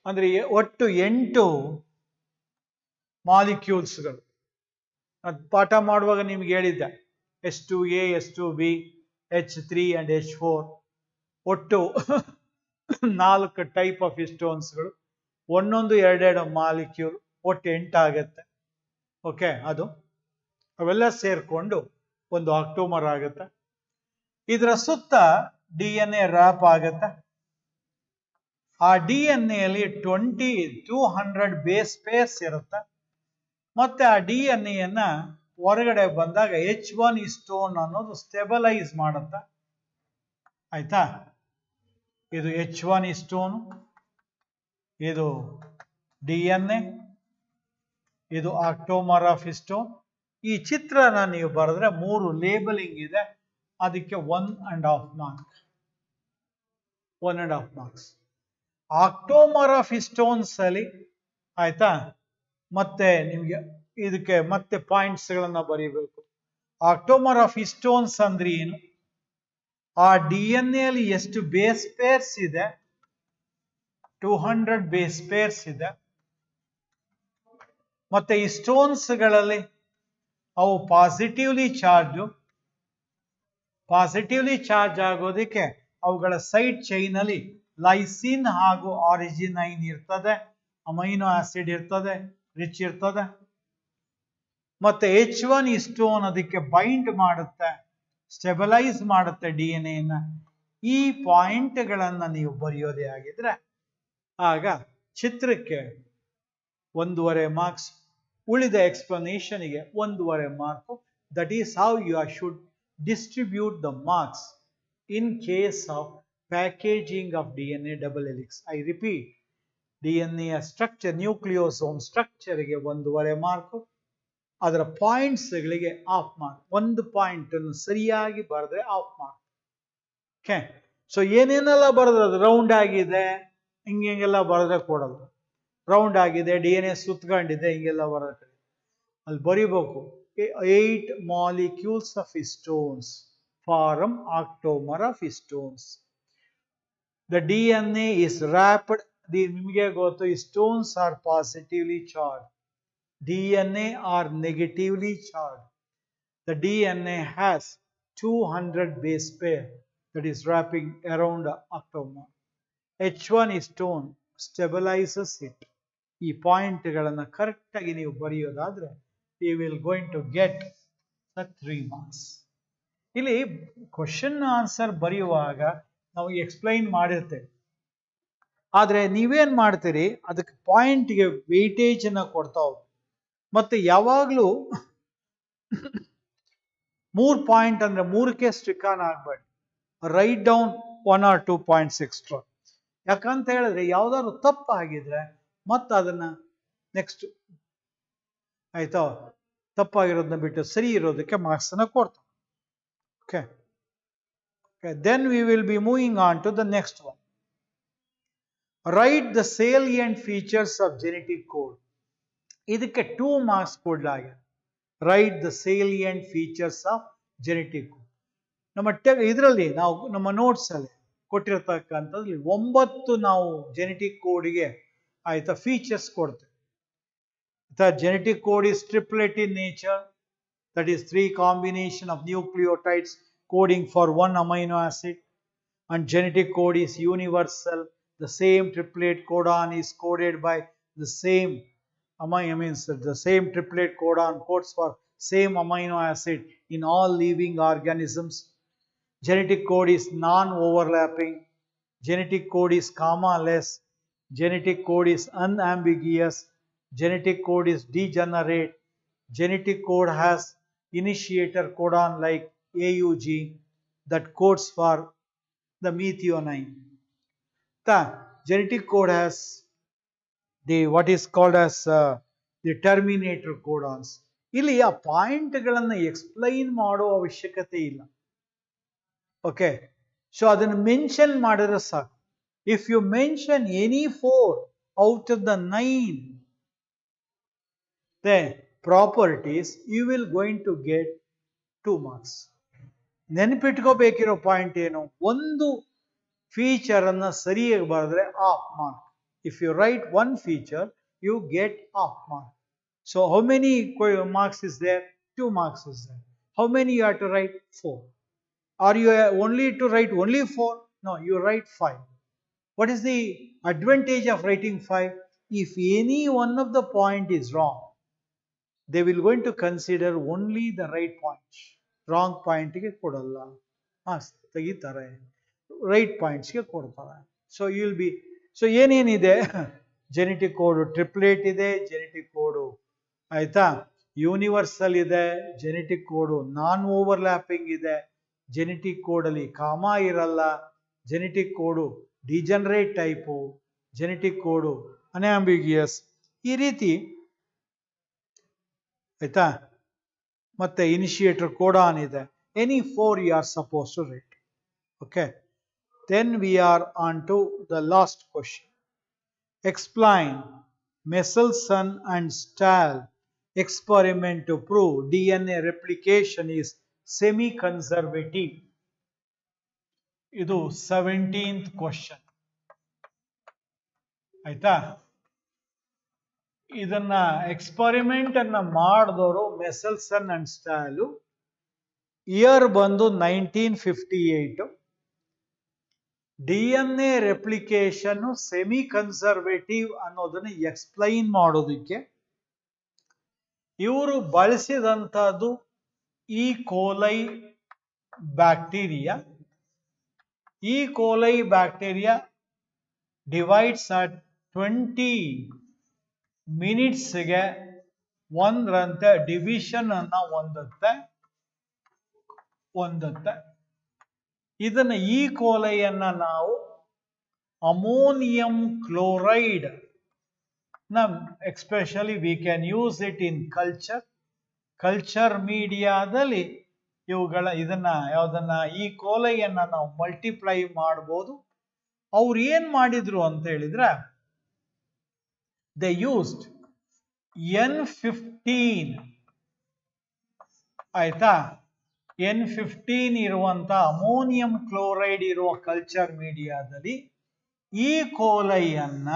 ಅಂದ್ರೆ ಒಟ್ಟು 8 ಮಾಲಿಕ್ಯೂಲ್ಸ್ಗಳು. ಅದು ಪಾಠ ಮಾಡುವಾಗ ನಿಮ್ಗೆ ಹೇಳಿದ್ದೆ H2A, H2B, H3 and H4 ಒಟ್ಟು 4 ಟೈಪ್ ಆಫ್ ಹಿಸ್ಟೋನ್ಸ್ಗಳು, ಒಂದೊಂದು 2 ಮಾಲಿಕ್ಯೂಲ್, ಒಟ್ಟು 8 ಆಗತ್ತೆ. ಓಕೆ, ಅದು ಅವೆಲ್ಲ ಸೇರ್ಕೊಂಡು ಒಂದು ಆಕ್ಟೋಮರ್ ಆಗುತ್ತೆ. ಇದರ ಸುತ್ತ DNA ರ್ಯಾಪ್ ಆಗತ್ತೆ. ಆ DNA ಅಲ್ಲಿ 200 ಬೇಸ್ ಪೇರ್ಸ್ ಇರುತ್ತೆ. ಮತ್ತೆ ಆ DNA ಯನ್ನ ಹೊರಗಡೆ ಬಂದಾಗ H1 ಹಿಸ್ಟೋನ್ ಅನ್ನೋದು ಸ್ಟೆಬಲೈಸ್ ಮಾಡುತ್ತೆ. ಆಯ್ತಾ? ಇದು H1 ಹಿಸ್ಟೋನ್, ಇದು DNA, ಇದು ಆಕ್ಟೋಮರ್ ಆಫ್ ಹಿಸ್ಟೋನ್. ಈ ಚಿತ್ರನ ನೀವು ಬರೆದ್ರೆ 3 ಲೇಬಲಿಂಗ್ ಇದೆ, ಅದಕ್ಕೆ 1.5 ಮಾರ್ಕ್. 1.5 ಮಾರ್ಕ್ಸ್. ಆಕ್ಟೋಮರ್ ಆಫ್ ಹಿಸ್ಟೋನ್ಸ್ ಅಲ್ಲಿ ಆಯ್ತಾ ಮತ್ತೆ ನಿಮ್ಗೆ ಇದಕ್ಕೆ ಮತ್ತೆ ಪಾಯಿಂಟ್ಸ್ ಗಳನ್ನ ಬರೀಬೇಕು. ಆಕ್ಟೋಮರ್ ಆಫ್ ಹಿಸ್ಟೋನ್ಸ್ ಅಂದ್ರೆ ಏನು, ಆ DNA ಅಲ್ಲಿ ಎಷ್ಟು ಬೇಸ್ ಪೇರ್ಸ್ ಇದೆ, 200 ಬೇಸ್ ಪೇರ್ಸ್ ಇದೆ. ಮತ್ತೆ ಈ ಸ್ಟೋನ್ಸ್ ಗಳಲ್ಲಿ ಅವು ಪಾಸಿಟಿವ್ಲಿ ಚಾರ್ಜ್ ಆಗೋದಕ್ಕೆ ಅವುಗಳ ಸೈಡ್ ಚೈನ್ ಅಲ್ಲಿ ಲೈಸಿನ್ ಹಾಗೂ ಆರಿಜಿನೈನ್ ಇರ್ತದೆ, ಅಮೈನೋ ಆಸಿಡ್ ಇರ್ತದೆ, ರಿಚ್ ಇರ್ತದೆ. ಮತ್ತೆ H1 ಹಿಸ್ಟೋನ್ ಅದಕ್ಕೆ ಬೈಂಡ್ ಮಾಡುತ್ತೆ, ಸ್ಟೆಬಲೈಸ್ ಮಾಡುತ್ತೆ DNA-ನ. ಈ ಪಾಯಿಂಟ್ಗಳನ್ನ ನೀವು ಬರೆಯೋದೇ ಆಗಿದ್ರೆ ಆಗ ಚಿತ್ರಕ್ಕೆ 1.5 ಮಾರ್ಕ್ಸ್, ಉಳಿದ ಎಕ್ಸ್ಪ್ಲನೇಷನ್ಗೆ 1.5 mark. That is how you should distribute the marks in case of packaging of DNA double helix. I repeat, DNA structure, nucleosome ಸ್ಟ್ರಕ್ಚರ್ಗೆ 1.5 ಮಾರ್ಕ್, ಅದರ ಪಾಯಿಂಟ್ಸ್ಗಳಿಗೆ 1/2 ಮಾರ್ಕ್. ಒಂದು ಪಾಯಿಂಟ್ ಅನ್ನು ಸರಿಯಾಗಿ ಬರೆದ್ರೆ 1/2 ಮಾರ್ಕ್. ಓಕೆ, ಸೊ ಏನೇನೆಲ್ಲ ಬರೆದ್ರೆ ಅದು ರೌಂಡ್ ಆಗಿದೆ ಹಿಂಗೆಲ್ಲ ಬರೆದ್ರೆ ಕೊಡೋದು. ರೌಂಡ್ ಆಗಿದೆ, DNA ಸುತ್ತಕೊಂಡಿದೆ, ಹಿಂಗೆಲ್ಲ ಬರೆದ್ರೆ ಅಲ್ಲಿ ಬರಿಬೇಕು 8 molecules of histones. form octamer of stones. The DNA is wrapped. ನಿಮಗೆ ಗೊತ್ತು ಈ stones are positively charged. DNA are negatively charged. The DNA has 200 base pair that is wrapping around the octamer. H1 stone stabilizes it. ಈ ಪಾಯಿಂಟ್ಗಳನ್ನು ಕರೆಕ್ಟಾಗಿ ನೀವು ಬರೆಯೋದಾದ್ರೆ you will going to get the 3 marks. ಇಲ್ಲಿ question answer ಬರೆಯುವಾಗ ನಾವು explain ಮಾಡಿರ್ತೇವೆ, ಆದ್ರೆ ನೀವೇನ್ ಮಾಡ್ತೀರಿ ಅದಕ್ಕೆ ಪಾಯಿಂಟ್ಗೆ ವೆಯ್ಟೇಜ್ ಅನ್ನ ಕೊಡ್ತಾ ಹೋಗಿ. ಮತ್ತೆ ಯಾವಾಗ್ಲೂ 3 ಪಾಯಿಂಟ್ ಅಂದ್ರೆ 3ಕ್ಕೆ ಸ್ಟಿಕ್ ಆನ್ ಆಗ್ಬೇಡಿ. Write down 1 or 2 points extra. ಯಾಕಂತ ಹೇಳಿದ್ರೆ ಯಾವ್ದಾದ್ರು ತಪ್ಪಾಗಿದ್ರೆ ಮತ್ತೆ ಅದನ್ನ ನೆಕ್ಸ್ಟ್ ಆಯ್ತಾ ತಪ್ಪಾಗಿರೋದನ್ನ ಬಿಟ್ಟು ಸರಿ ಇರೋದಕ್ಕೆ ಮಾರ್ಕ್ಸ್ ಅನ್ನ ಕೊಡ್ತಾರೆ. Okay. Then we will be moving on to the next one. Write the salient features of genetic code. ಇದಕ್ಕೆ 2 marks ಕೊಡಲಾಗಿದೆ. Write the salient features of genetic code. ನಮ್ಮ ಇದರಲ್ಲಿ ನಾವು ನಮ್ಮ ನೋಟ್ಸ್ ಅಲ್ಲಿ ಕೊಟ್ಟಿರತಕ್ಕಂಥದ್ರಲ್ಲಿ 9 ನಾವು ಜೆನೆಟಿಕ್ ಕೋಡ್ಗೆ ಆಯ್ತಾ ಫೀಚರ್ಸ್ ಕೊಡ್ತೇವೆ. The genetic code is triplet in nature. That is 3 combination of nucleotides coding for 1 amino acid, and genetic code is universal. The same triplet codon is coded by the same the same triplet codon codes for same amino acid in all living organisms. Genetic code is non-overlapping. Genetic code is comma-less. Genetic code is unambiguous. Genetic code is degenerate. Genetic code has initiator codon like AUG that codes for the methionine. The genetic code has the what is called as the terminator codons. ಇಲ್ಲಿ ಆ ಪಾಯಿಂಟ್ಗಳನ್ನು explain ಮಾಡೋ ಅವಶ್ಯಕತೆ ಇಲ್ಲ. Okay, so ಅದನ್ನು mention ಮಾಡಿದ್ರೆ ಸಾಕು. If you mention any 4 out of the 9 properties you will going to get 2 marks. ನೆನಪಿಟ್ಕೋಬೇಕಿರೋ ಪಾಯಿಂಟ್ ಏನು, ಒಂದು ಫೀಚರ್ ಅನ್ನ ಸರಿಯಾಗಿ ಬರೆದ್ರೆ half mark. If you write 1 feature you get half mark. So how many marks is there? 2 marks is there. How many you have to write? 4. Are you only to write only 4? No, you write 5. What is the advantage of writing 5? If any one of the point is wrong, they will going to consider only the right point. Wrong point ಗೆ ಕೊಡಲ್ಲ, ತೆಗಿತಾರೆ, right points ಗೆ ಕೊಡ್ತಾರೆ. So you will be, so ಏನೇನಿದೆ, genetic code triplet ಇದೆ, genetic code ಆಯ್ತಾ universal ಇದೆ, genetic code non overlapping ಇದೆ, ಜೆನೆಟಿಕ್ ಕೋಡಲ್ಲಿ ಕಾಮಾ ಇರಲ್ಲ, genetic code degenerate type, genetic code unambiguous, ಈ ರೀತಿ ಆಯ್ತಾ. ಮತ್ತೆ ಇನಿಷಿಯೇಟರ್ ಕೋಡಾನ್ ಇದೆ. Any 4 you are supposed to write. Okay, then we are on to the last question. Explain Michelson and Stahl experiment to prove DNA replication is semi-conservative. ಇದು 17th question. ಆಯ್ತಾ, ಇದನ್ನ experiment ಅನ್ನ ಮಾಡಿದವರು ಮೆಸಲ್ಸನ್ and stall. Year ಬಂದು 1958. DNA replication semi conservative ಅನ್ನೋದನ್ನ explain ಮಾಡೋದಕ್ಕೆ ಇವರು ಬಳಸಿದಂತಹದ್ದು ಈ ಕೋಲೈ ಬ್ಯಾಕ್ಟೀರಿಯಾ. ಈ ಕೋಲೈ ಬ್ಯಾಕ್ಟೀರಿಯಾ ಡಿವೈಡ್ಸ್ ಅಟ್ 20 ಮಿನಿಟ್ಸ್ಗೆ ಒಂದರಂತೆ ಡಿವಿಷನ್ ಅನ್ನ ಹೊಂದುತ್ತೆ. ಇದನ್ನ ಈ ಕೋಲೈಯನ್ನ ನಾವು ammonium chloride especially we can use it in culture ಮೀಡಿಯಾದಲ್ಲಿ ಯಾವ್ದನ್ನ ಈ ಕೋಲೈಯನ್ನ ನಾವು ಮಲ್ಟಿಪ್ಲೈ ಮಾಡಬಹುದು. ಅವ್ರು ಏನ್ ಮಾಡಿದ್ರು ಅಂತ ಹೇಳಿದ್ರೆ, they used N15 ಆಯ್ತಾ N15 ಇರುವಂತ ಅಮೋನಿಯಂ ಕ್ಲೋರೈಡ್ ಇರುವ ಕಲ್ಚರ್ ಮೀಡಿಯಾದಲ್ಲಿ ಈ ಕೋಲೈಯನ್ನ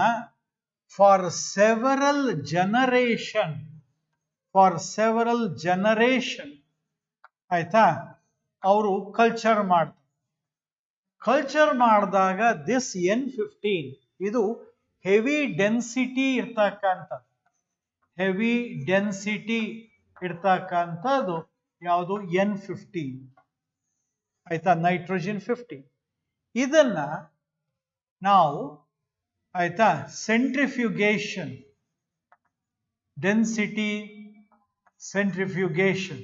ಫಾರ್ ಸೆವರಲ್ ಜನರೇಷನ್ ಆಯ್ತಾ ಅವರು ಕಲ್ಚರ್ ಮಾಡಿದಾಗ ದಿಸ್ N15 ಇದು ಹೆವಿ ಡೆನ್ಸಿಟಿ ಇರ್ತಕ್ಕಂಥದ್ದು ಯಾವುದು N15 ಆಯ್ತಾ ನೈಟ್ರೋಜನ್ 15 ಇದನ್ನ ನಾವು ಆಯ್ತಾ ಸೆಂಟ್ರಿಫ್ಯೂಗೇಷನ್ ಡೆನ್ಸಿಟಿ ಸೆಂಟ್ರಿಫ್ಯೂಗೇಷನ್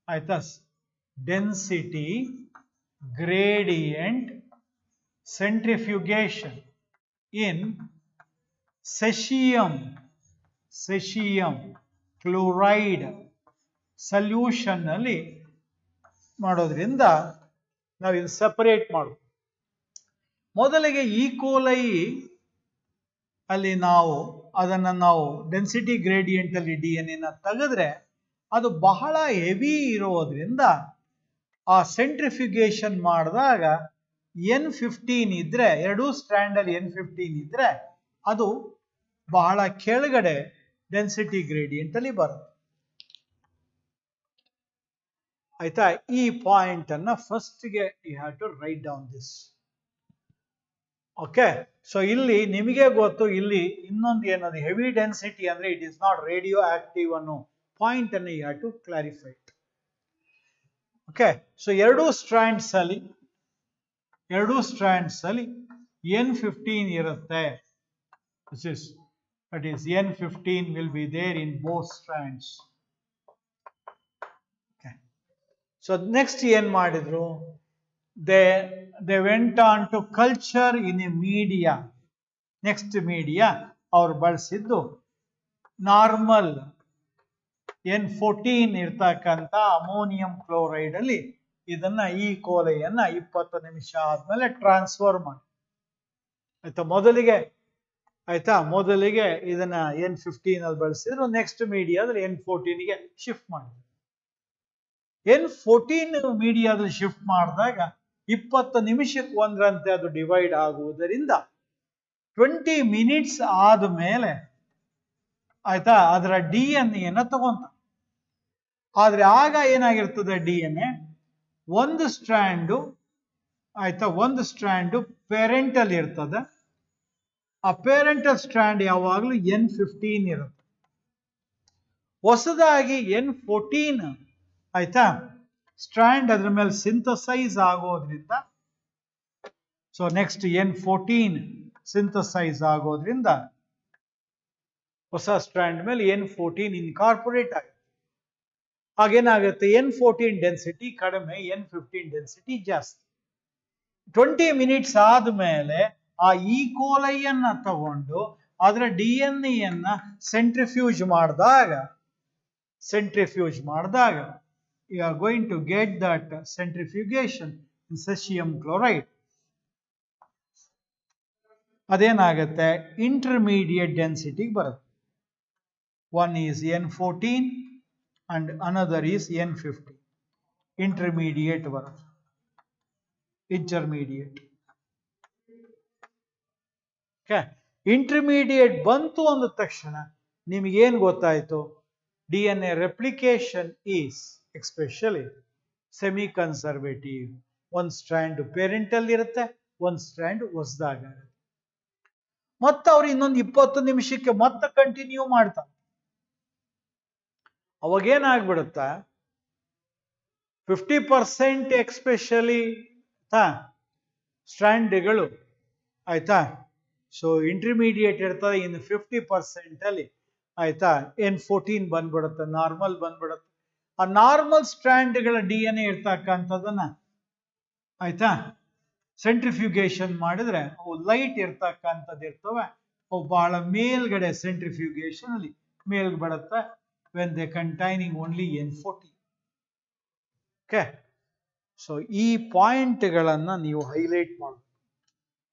ಆಯ್ತಾ density gradient centrifugation in cesium chloride solution ನಲ್ಲಿ ಮಾಡೋದ್ರಿಂದ ನಾವು ಇದು ಸೆಪರೇಟ್ ಮಾಡಬೇಕು. ಮೊದಲಿಗೆ ಈ ಕೋಲೈ ಅಲ್ಲಿ ಅದನ್ನು ನಾವು ಡೆನ್ಸಿಟಿ ಗ್ರೇಡಿಯಂಟ್ ಅಲ್ಲಿ DNA ತೆಗೆದ್ರೆ ಅದು ಬಹಳ ಹೆವಿ ಇರೋದ್ರಿಂದ ಆ ಸೆಂಟ್ರಿಫ್ಯೂಗೇಷನ್ ಮಾಡಿದಾಗ N15 ಇದ್ರೆ ಎರಡೂ ಸ್ಟ್ರಾಂಡ್ ಅಲ್ಲಿ N15 ಇದ್ರೆ ಅದು ಬಹಳ ಕೆಳಗಡೆ ಡೆನ್ಸಿಟಿ ಗ್ರೇಡಿಯಂಟ್ ಅಲ್ಲಿ ಬರುತ್ತೆ. ಆಯ್ತಾ ಈ ಪಾಯಿಂಟ್ ಅನ್ನ ಫಸ್ಟ್ ಗೆ you have to write down this. Okay, so ಇಲ್ಲಿ ನಿಮಗೆ ಗೊತ್ತು, ಇಲ್ಲಿ ಇನ್ನೊಂದು ಏನದು ಹೆವಿ ಡೆನ್ಸಿಟಿ ಅಂದ್ರೆ it is not radioactive ಅನ್ನೋ ಪಾಯಿಂಟ್ ಅನ್ನು you have to clarify. Okay, so ಎರಡೂ ಸ್ಟ್ರಾಂಡ್ಸ್ ಅಲ್ಲಿ N15 ಇರುತ್ತೆ. that is N15 will be there in both strands. Okay, so next ಏನ್ ಮಾಡಿದ್ರು, they went on to culture in a media. next media ಅವ್ರು ಬಳಸಿದ್ದು normal N14 ಇರ್ತಕ್ಕಂಥ ammonium chloride ಅಲ್ಲಿ ಇದನ್ನ ಈ ಕೋಲೆಯನ್ನ 20 ನಿಮಿಷ ಆದ್ಮೇಲೆ ಟ್ರಾನ್ಸ್ಫರ್ ಮಾಡಿ ಆಯ್ತಾ. ಮೊದಲಿಗೆ ಇದನ್ನ N15 ಅಲ್ಲಿ ಬಳಸಿದ್ರು, ನೆಕ್ಸ್ಟ್ ಮೀಡಿಯಾದಲ್ಲಿ N14 ಗೆ ಶಿಫ್ಟ್ ಮಾಡಿದ್ರು. N14 ಮೀಡಿಯಾದಲ್ಲಿ ಶಿಫ್ಟ್ ಮಾಡಿದಾಗ 20 ನಿಮಿಷಕ್ಕೆ ಒಂದರಂತೆ ಅದು ಡಿವೈಡ್ ಆಗುವುದರಿಂದ 20 ಮಿನಿಟ್ಸ್ ಆದ್ಮೇಲೆ ಆಯ್ತಾ ಅದರ DNA ತಗೊಂತ. ಆದ್ರೆ ಆಗ ಏನಾಗಿರ್ತದೆ, DNA ಒಂದು ಸ್ಟ್ರಾಂಡು ಪೇರೆಂಟಲ್ ಇರ್ತದೆ. ಆ ಪೇರೆಂಟಲ್ ಸ್ಟ್ರಾಂಡ್ ಯಾವಾಗಲೂ N15 ಇರುತ್ತೆ. ಹೊಸದಾಗಿ N14 ಆಯ್ತಾ ಸ್ಟ್ರಾಂಡ್ ಅದ್ರ ಮೇಲೆ ಸಿಂಥಸೈಸ್ ಆಗೋದ್ರಿಂದ, ಸೊ ನೆಕ್ಸ್ಟ್ N14 ಸಿಂಥಸೈಸ್ ಆಗೋದ್ರಿಂದ ಹೊಸ ಸ್ಟ್ರಾಂಡ್ ಮೇಲೆ N14 ಇನ್ಕಾರ್ಪೊರೇಟ್ ಆಗುತ್ತೆ. ಹಾಗೇನಾಗುತ್ತೆ, N14 ಡೆನ್ಸಿಟಿ ಕಡಿಮೆ, N15 ಡೆನ್ಸಿಟಿ ಜಾಸ್ತಿ. 20 ಮಿನಿಟ್ಸ್ ಆದ್ಮೇಲೆ ಆ ಈ ಕೋಲೈಯನ್ನ ತಗೊಂಡು ಅದರ DNA ಸೆಂಟ್ರಿಫ್ಯೂಜ್ ಮಾಡಿದಾಗ you are going to get that centrifugation in cesium chloride. ಅದೇನಾಗುತ್ತೆ, ಇಂಟರ್ಮೀಡಿಯೇಟ್ ಡೆನ್ಸಿಟಿಗೆ ಬರುತ್ತೆ. one is N14 and another is N15. intermediate ಬರುತ್ತೆ, intermediate. okay, intermediate ಬಂತು ಅಂದ ತಕ್ಷಣ ನಿಮಗೇನು ಗೊತ್ತಾಯ್ತು, DNA replication is especially semi conservative. ಒಂದು ಸ್ಟ್ರಾಂಡ್ ಪೇರೆಂಟಲ್ ಇರುತ್ತೆ, ಒಂದು ಸ್ಟ್ರಾಂಡ್ ಹೊಸದಾಗ. ಮತ್ತೆ ಅವ್ರು ಇನ್ನೊಂದು 20 ನಿಮಿಷಕ್ಕೆ ಮತ್ತೆ ಕಂಟಿನ್ಯೂ ಮಾಡ್ತಾರೆ. ಅವಾಗೇನಾಗ್ಬಿಡುತ್ತ, 50% ಎಕ್ಸ್ಪೆಷಲಿ ಸ್ಟ್ರಾಂಡ್ಗಳು ಆಯ್ತಾ. ಸೊ ಇಂಟರ್ಮೀಡಿಯೇಟ್ ಇರ್ತದೆ, ಇನ್ನು 50% ಅಲ್ಲಿ ಆಯ್ತಾ N14 ಬಂದ್ಬಿಡುತ್ತೆ, ನಾರ್ಮಲ್ ಬಂದ್ಬಿಡುತ್ತೆ. ಆ ನಾರ್ಮಲ್ ಸ್ಟ್ರಾಂಡ್ಗಳ DNA ಇರ್ತಕ್ಕಂಥದನ್ನ ಆಯ್ತಾ ಸೆಂಟ್ರಿಫ್ಯೂಗೇಷನ್ ಮಾಡಿದ್ರೆ ಅವು ಲೈಟ್ ಇರ್ತಕ್ಕಂಥದ್ದು ಇರ್ತವೆ, ಅವು ಬಹಳ ಮೇಲ್ಗಡೆ ಸೆಂಟ್ರಿಫ್ಯೂಗೇಷನ್ ಅಲ್ಲಿ ಮೇಲ್ಗೆ ಬರುತ್ತೆ. when they containing only N14. Okay, so ಈ ಪಾಯಿಂಟ್ಗಳನ್ನ ನೀವು ಹೈಲೈಟ್ ಮಾಡಿ.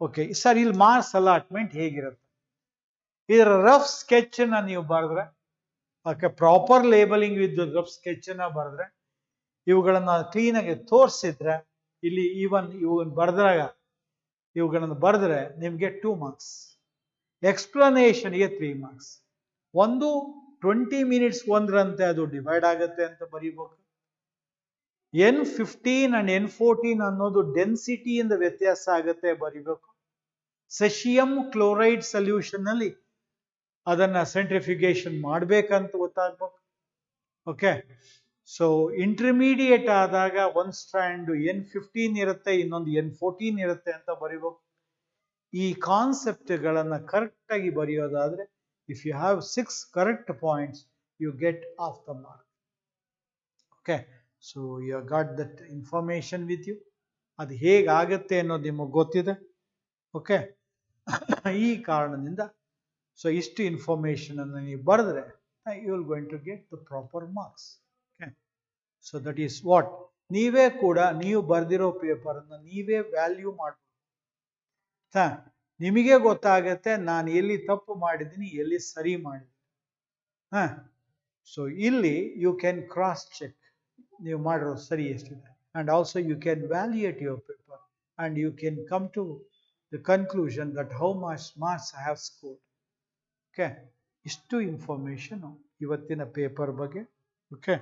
ಓಕೆ ಸರ್, ಇಲ್ಲಿ ಮಾರ್ಕ್ಸ್ ಅಲಾಟ್ಮೆಂಟ್ ಹೇಗಿರುತ್ತೆ, ಇದರ ರಫ್ ಸ್ಕೆಚ್ ನ ನೀವು ಬರೆದ್ರೆ, okay proper labelling with rough sketch ನ ಬರೆದ್ರೆ ಇವುಗಳನ್ನ ಕ್ಲೀನಾಗಿ ತೋರಿಸಿದ್ರೆ ಇಲ್ಲಿ ಈವನ್ ಬರೆದ್ರಾಗ ಇವುಗಳನ್ನು ಬರೆದ್ರೆ ನಿಮ್ಗೆ 2 ಮಾರ್ಕ್ಸ್, ಎಕ್ಸ್ಪ್ಲನೇಷನ್ಗೆ 3 ಮಾರ್ಕ್ಸ್. ಒಂದು 20 ಮಿನಿಟ್ಸ್ ಒಂದ್ರಂತೆ ಅದು ಡಿವೈಡ್ ಆಗುತ್ತೆ ಅಂತ ಬರೀಬೇಕು. N15 ಅಂಡ್ N14 ಅನ್ನೋದು ಡೆನ್ಸಿಟಿಯಿಂದ ವ್ಯತ್ಯಾಸ ಆಗುತ್ತೆ ಬರೀಬೇಕು. ಸೆಷಿಯಂ ಕ್ಲೋರೈಡ್ ಸೊಲ್ಯೂಷನ್ ಅಲ್ಲಿ ಅದನ್ನ ಸೆಂಟ್ರಿಫಿಕೇಶನ್ ಮಾಡ್ಬೇಕಂತ ಗೊತ್ತಾಗ್ಬೇಕು. ಓಕೆ, ಸೊ ಇಂಟರ್ಮೀಡಿಯೇಟ್ ಆದಾಗ ಒಂದು ಸ್ಟ್ರಾಂಡ್ N15 ಇರುತ್ತೆ, ಇನ್ನೊಂದು N14 ಇರುತ್ತೆ ಅಂತ ಬರೀಬೇಕು. ಈ ಕಾನ್ಸೆಪ್ಟ್ಗಳನ್ನ ಕರೆಕ್ಟ್ ಆಗಿ ಬರೆಯೋದಾದ್ರೆ if you have 6 correct points you get half the mark. Okay, so you got that information with you. ಅದು ಹೇಗಾಗತ್ತೆ ಅನ್ನೋದು ನಿಮಗೆ ಗೊತ್ತಿದೆ. ಓಕೆ, ಈ ಕಾರಣದಿಂದ ಸೊ ಇಷ್ಟು ಇನ್ಫಾರ್ಮೇಶನ್ ಅನ್ನು ನೀವು ಬರೆದ್ರೆ you will going to get the proper marks. Okay, so that is what ನೀವೇ ಕೂಡ ನೀವು ಬರೆದಿರೋ ಪೇಪರ್ ಅನ್ನು ನೀವೇ ವ್ಯಾಲ್ಯೂ ಮಾಡ್ಬೋದು. ನಿಮಗೆ ಗೊತ್ತಾಗತ್ತೆ ನಾನು ಎಲ್ಲಿ ತಪ್ಪು ಮಾಡಿದ್ದೀನಿ, ಎಲ್ಲಿ ಸರಿ ಮಾಡಿದ್ದೀನಿ. ಸೊ ಇಲ್ಲಿ ಯು ಕ್ಯಾನ್ ಕ್ರಾಸ್ ಚೆಕ್ ನೀವು ಮಾಡಿರೋದು ಸರಿ ಎಷ್ಟಿದೆ. And also you can evaluate your paper and you can come to the conclusion that how much marks I have scored. Okay, ಇಷ್ಟು ಇನ್ಫಾರ್ಮೇಶನ್ ಇವತ್ತಿನ ಪೇಪರ್ ಬಗ್ಗೆ. Okay,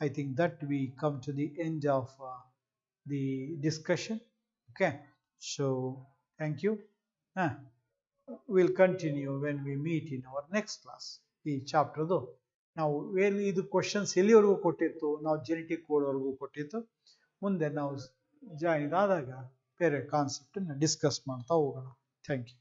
I think that we come to the end of the discussion. Okay, so thank you. We'll continue when we meet in our next class. ಈ ಚಾಪ್ಟರ್ದು ನಾವು ಇದು questions ಎಲ್ಲಿವರೆಗೂ ಕೊಟ್ಟಿತ್ತು, ನಾವು genetic ಕೋಡ್ವರೆಗೂ ಕೊಟ್ಟಿತ್ತು. ಮುಂದೆ ನಾವು ಜಾಯಿನ್ ಆದಾಗ ಬೇರೆ ಕಾನ್ಸೆಪ್ಟನ್ನು ಡಿಸ್ಕಸ್ ಮಾಡ್ತಾ ಹೋಗೋಣ. Thank you.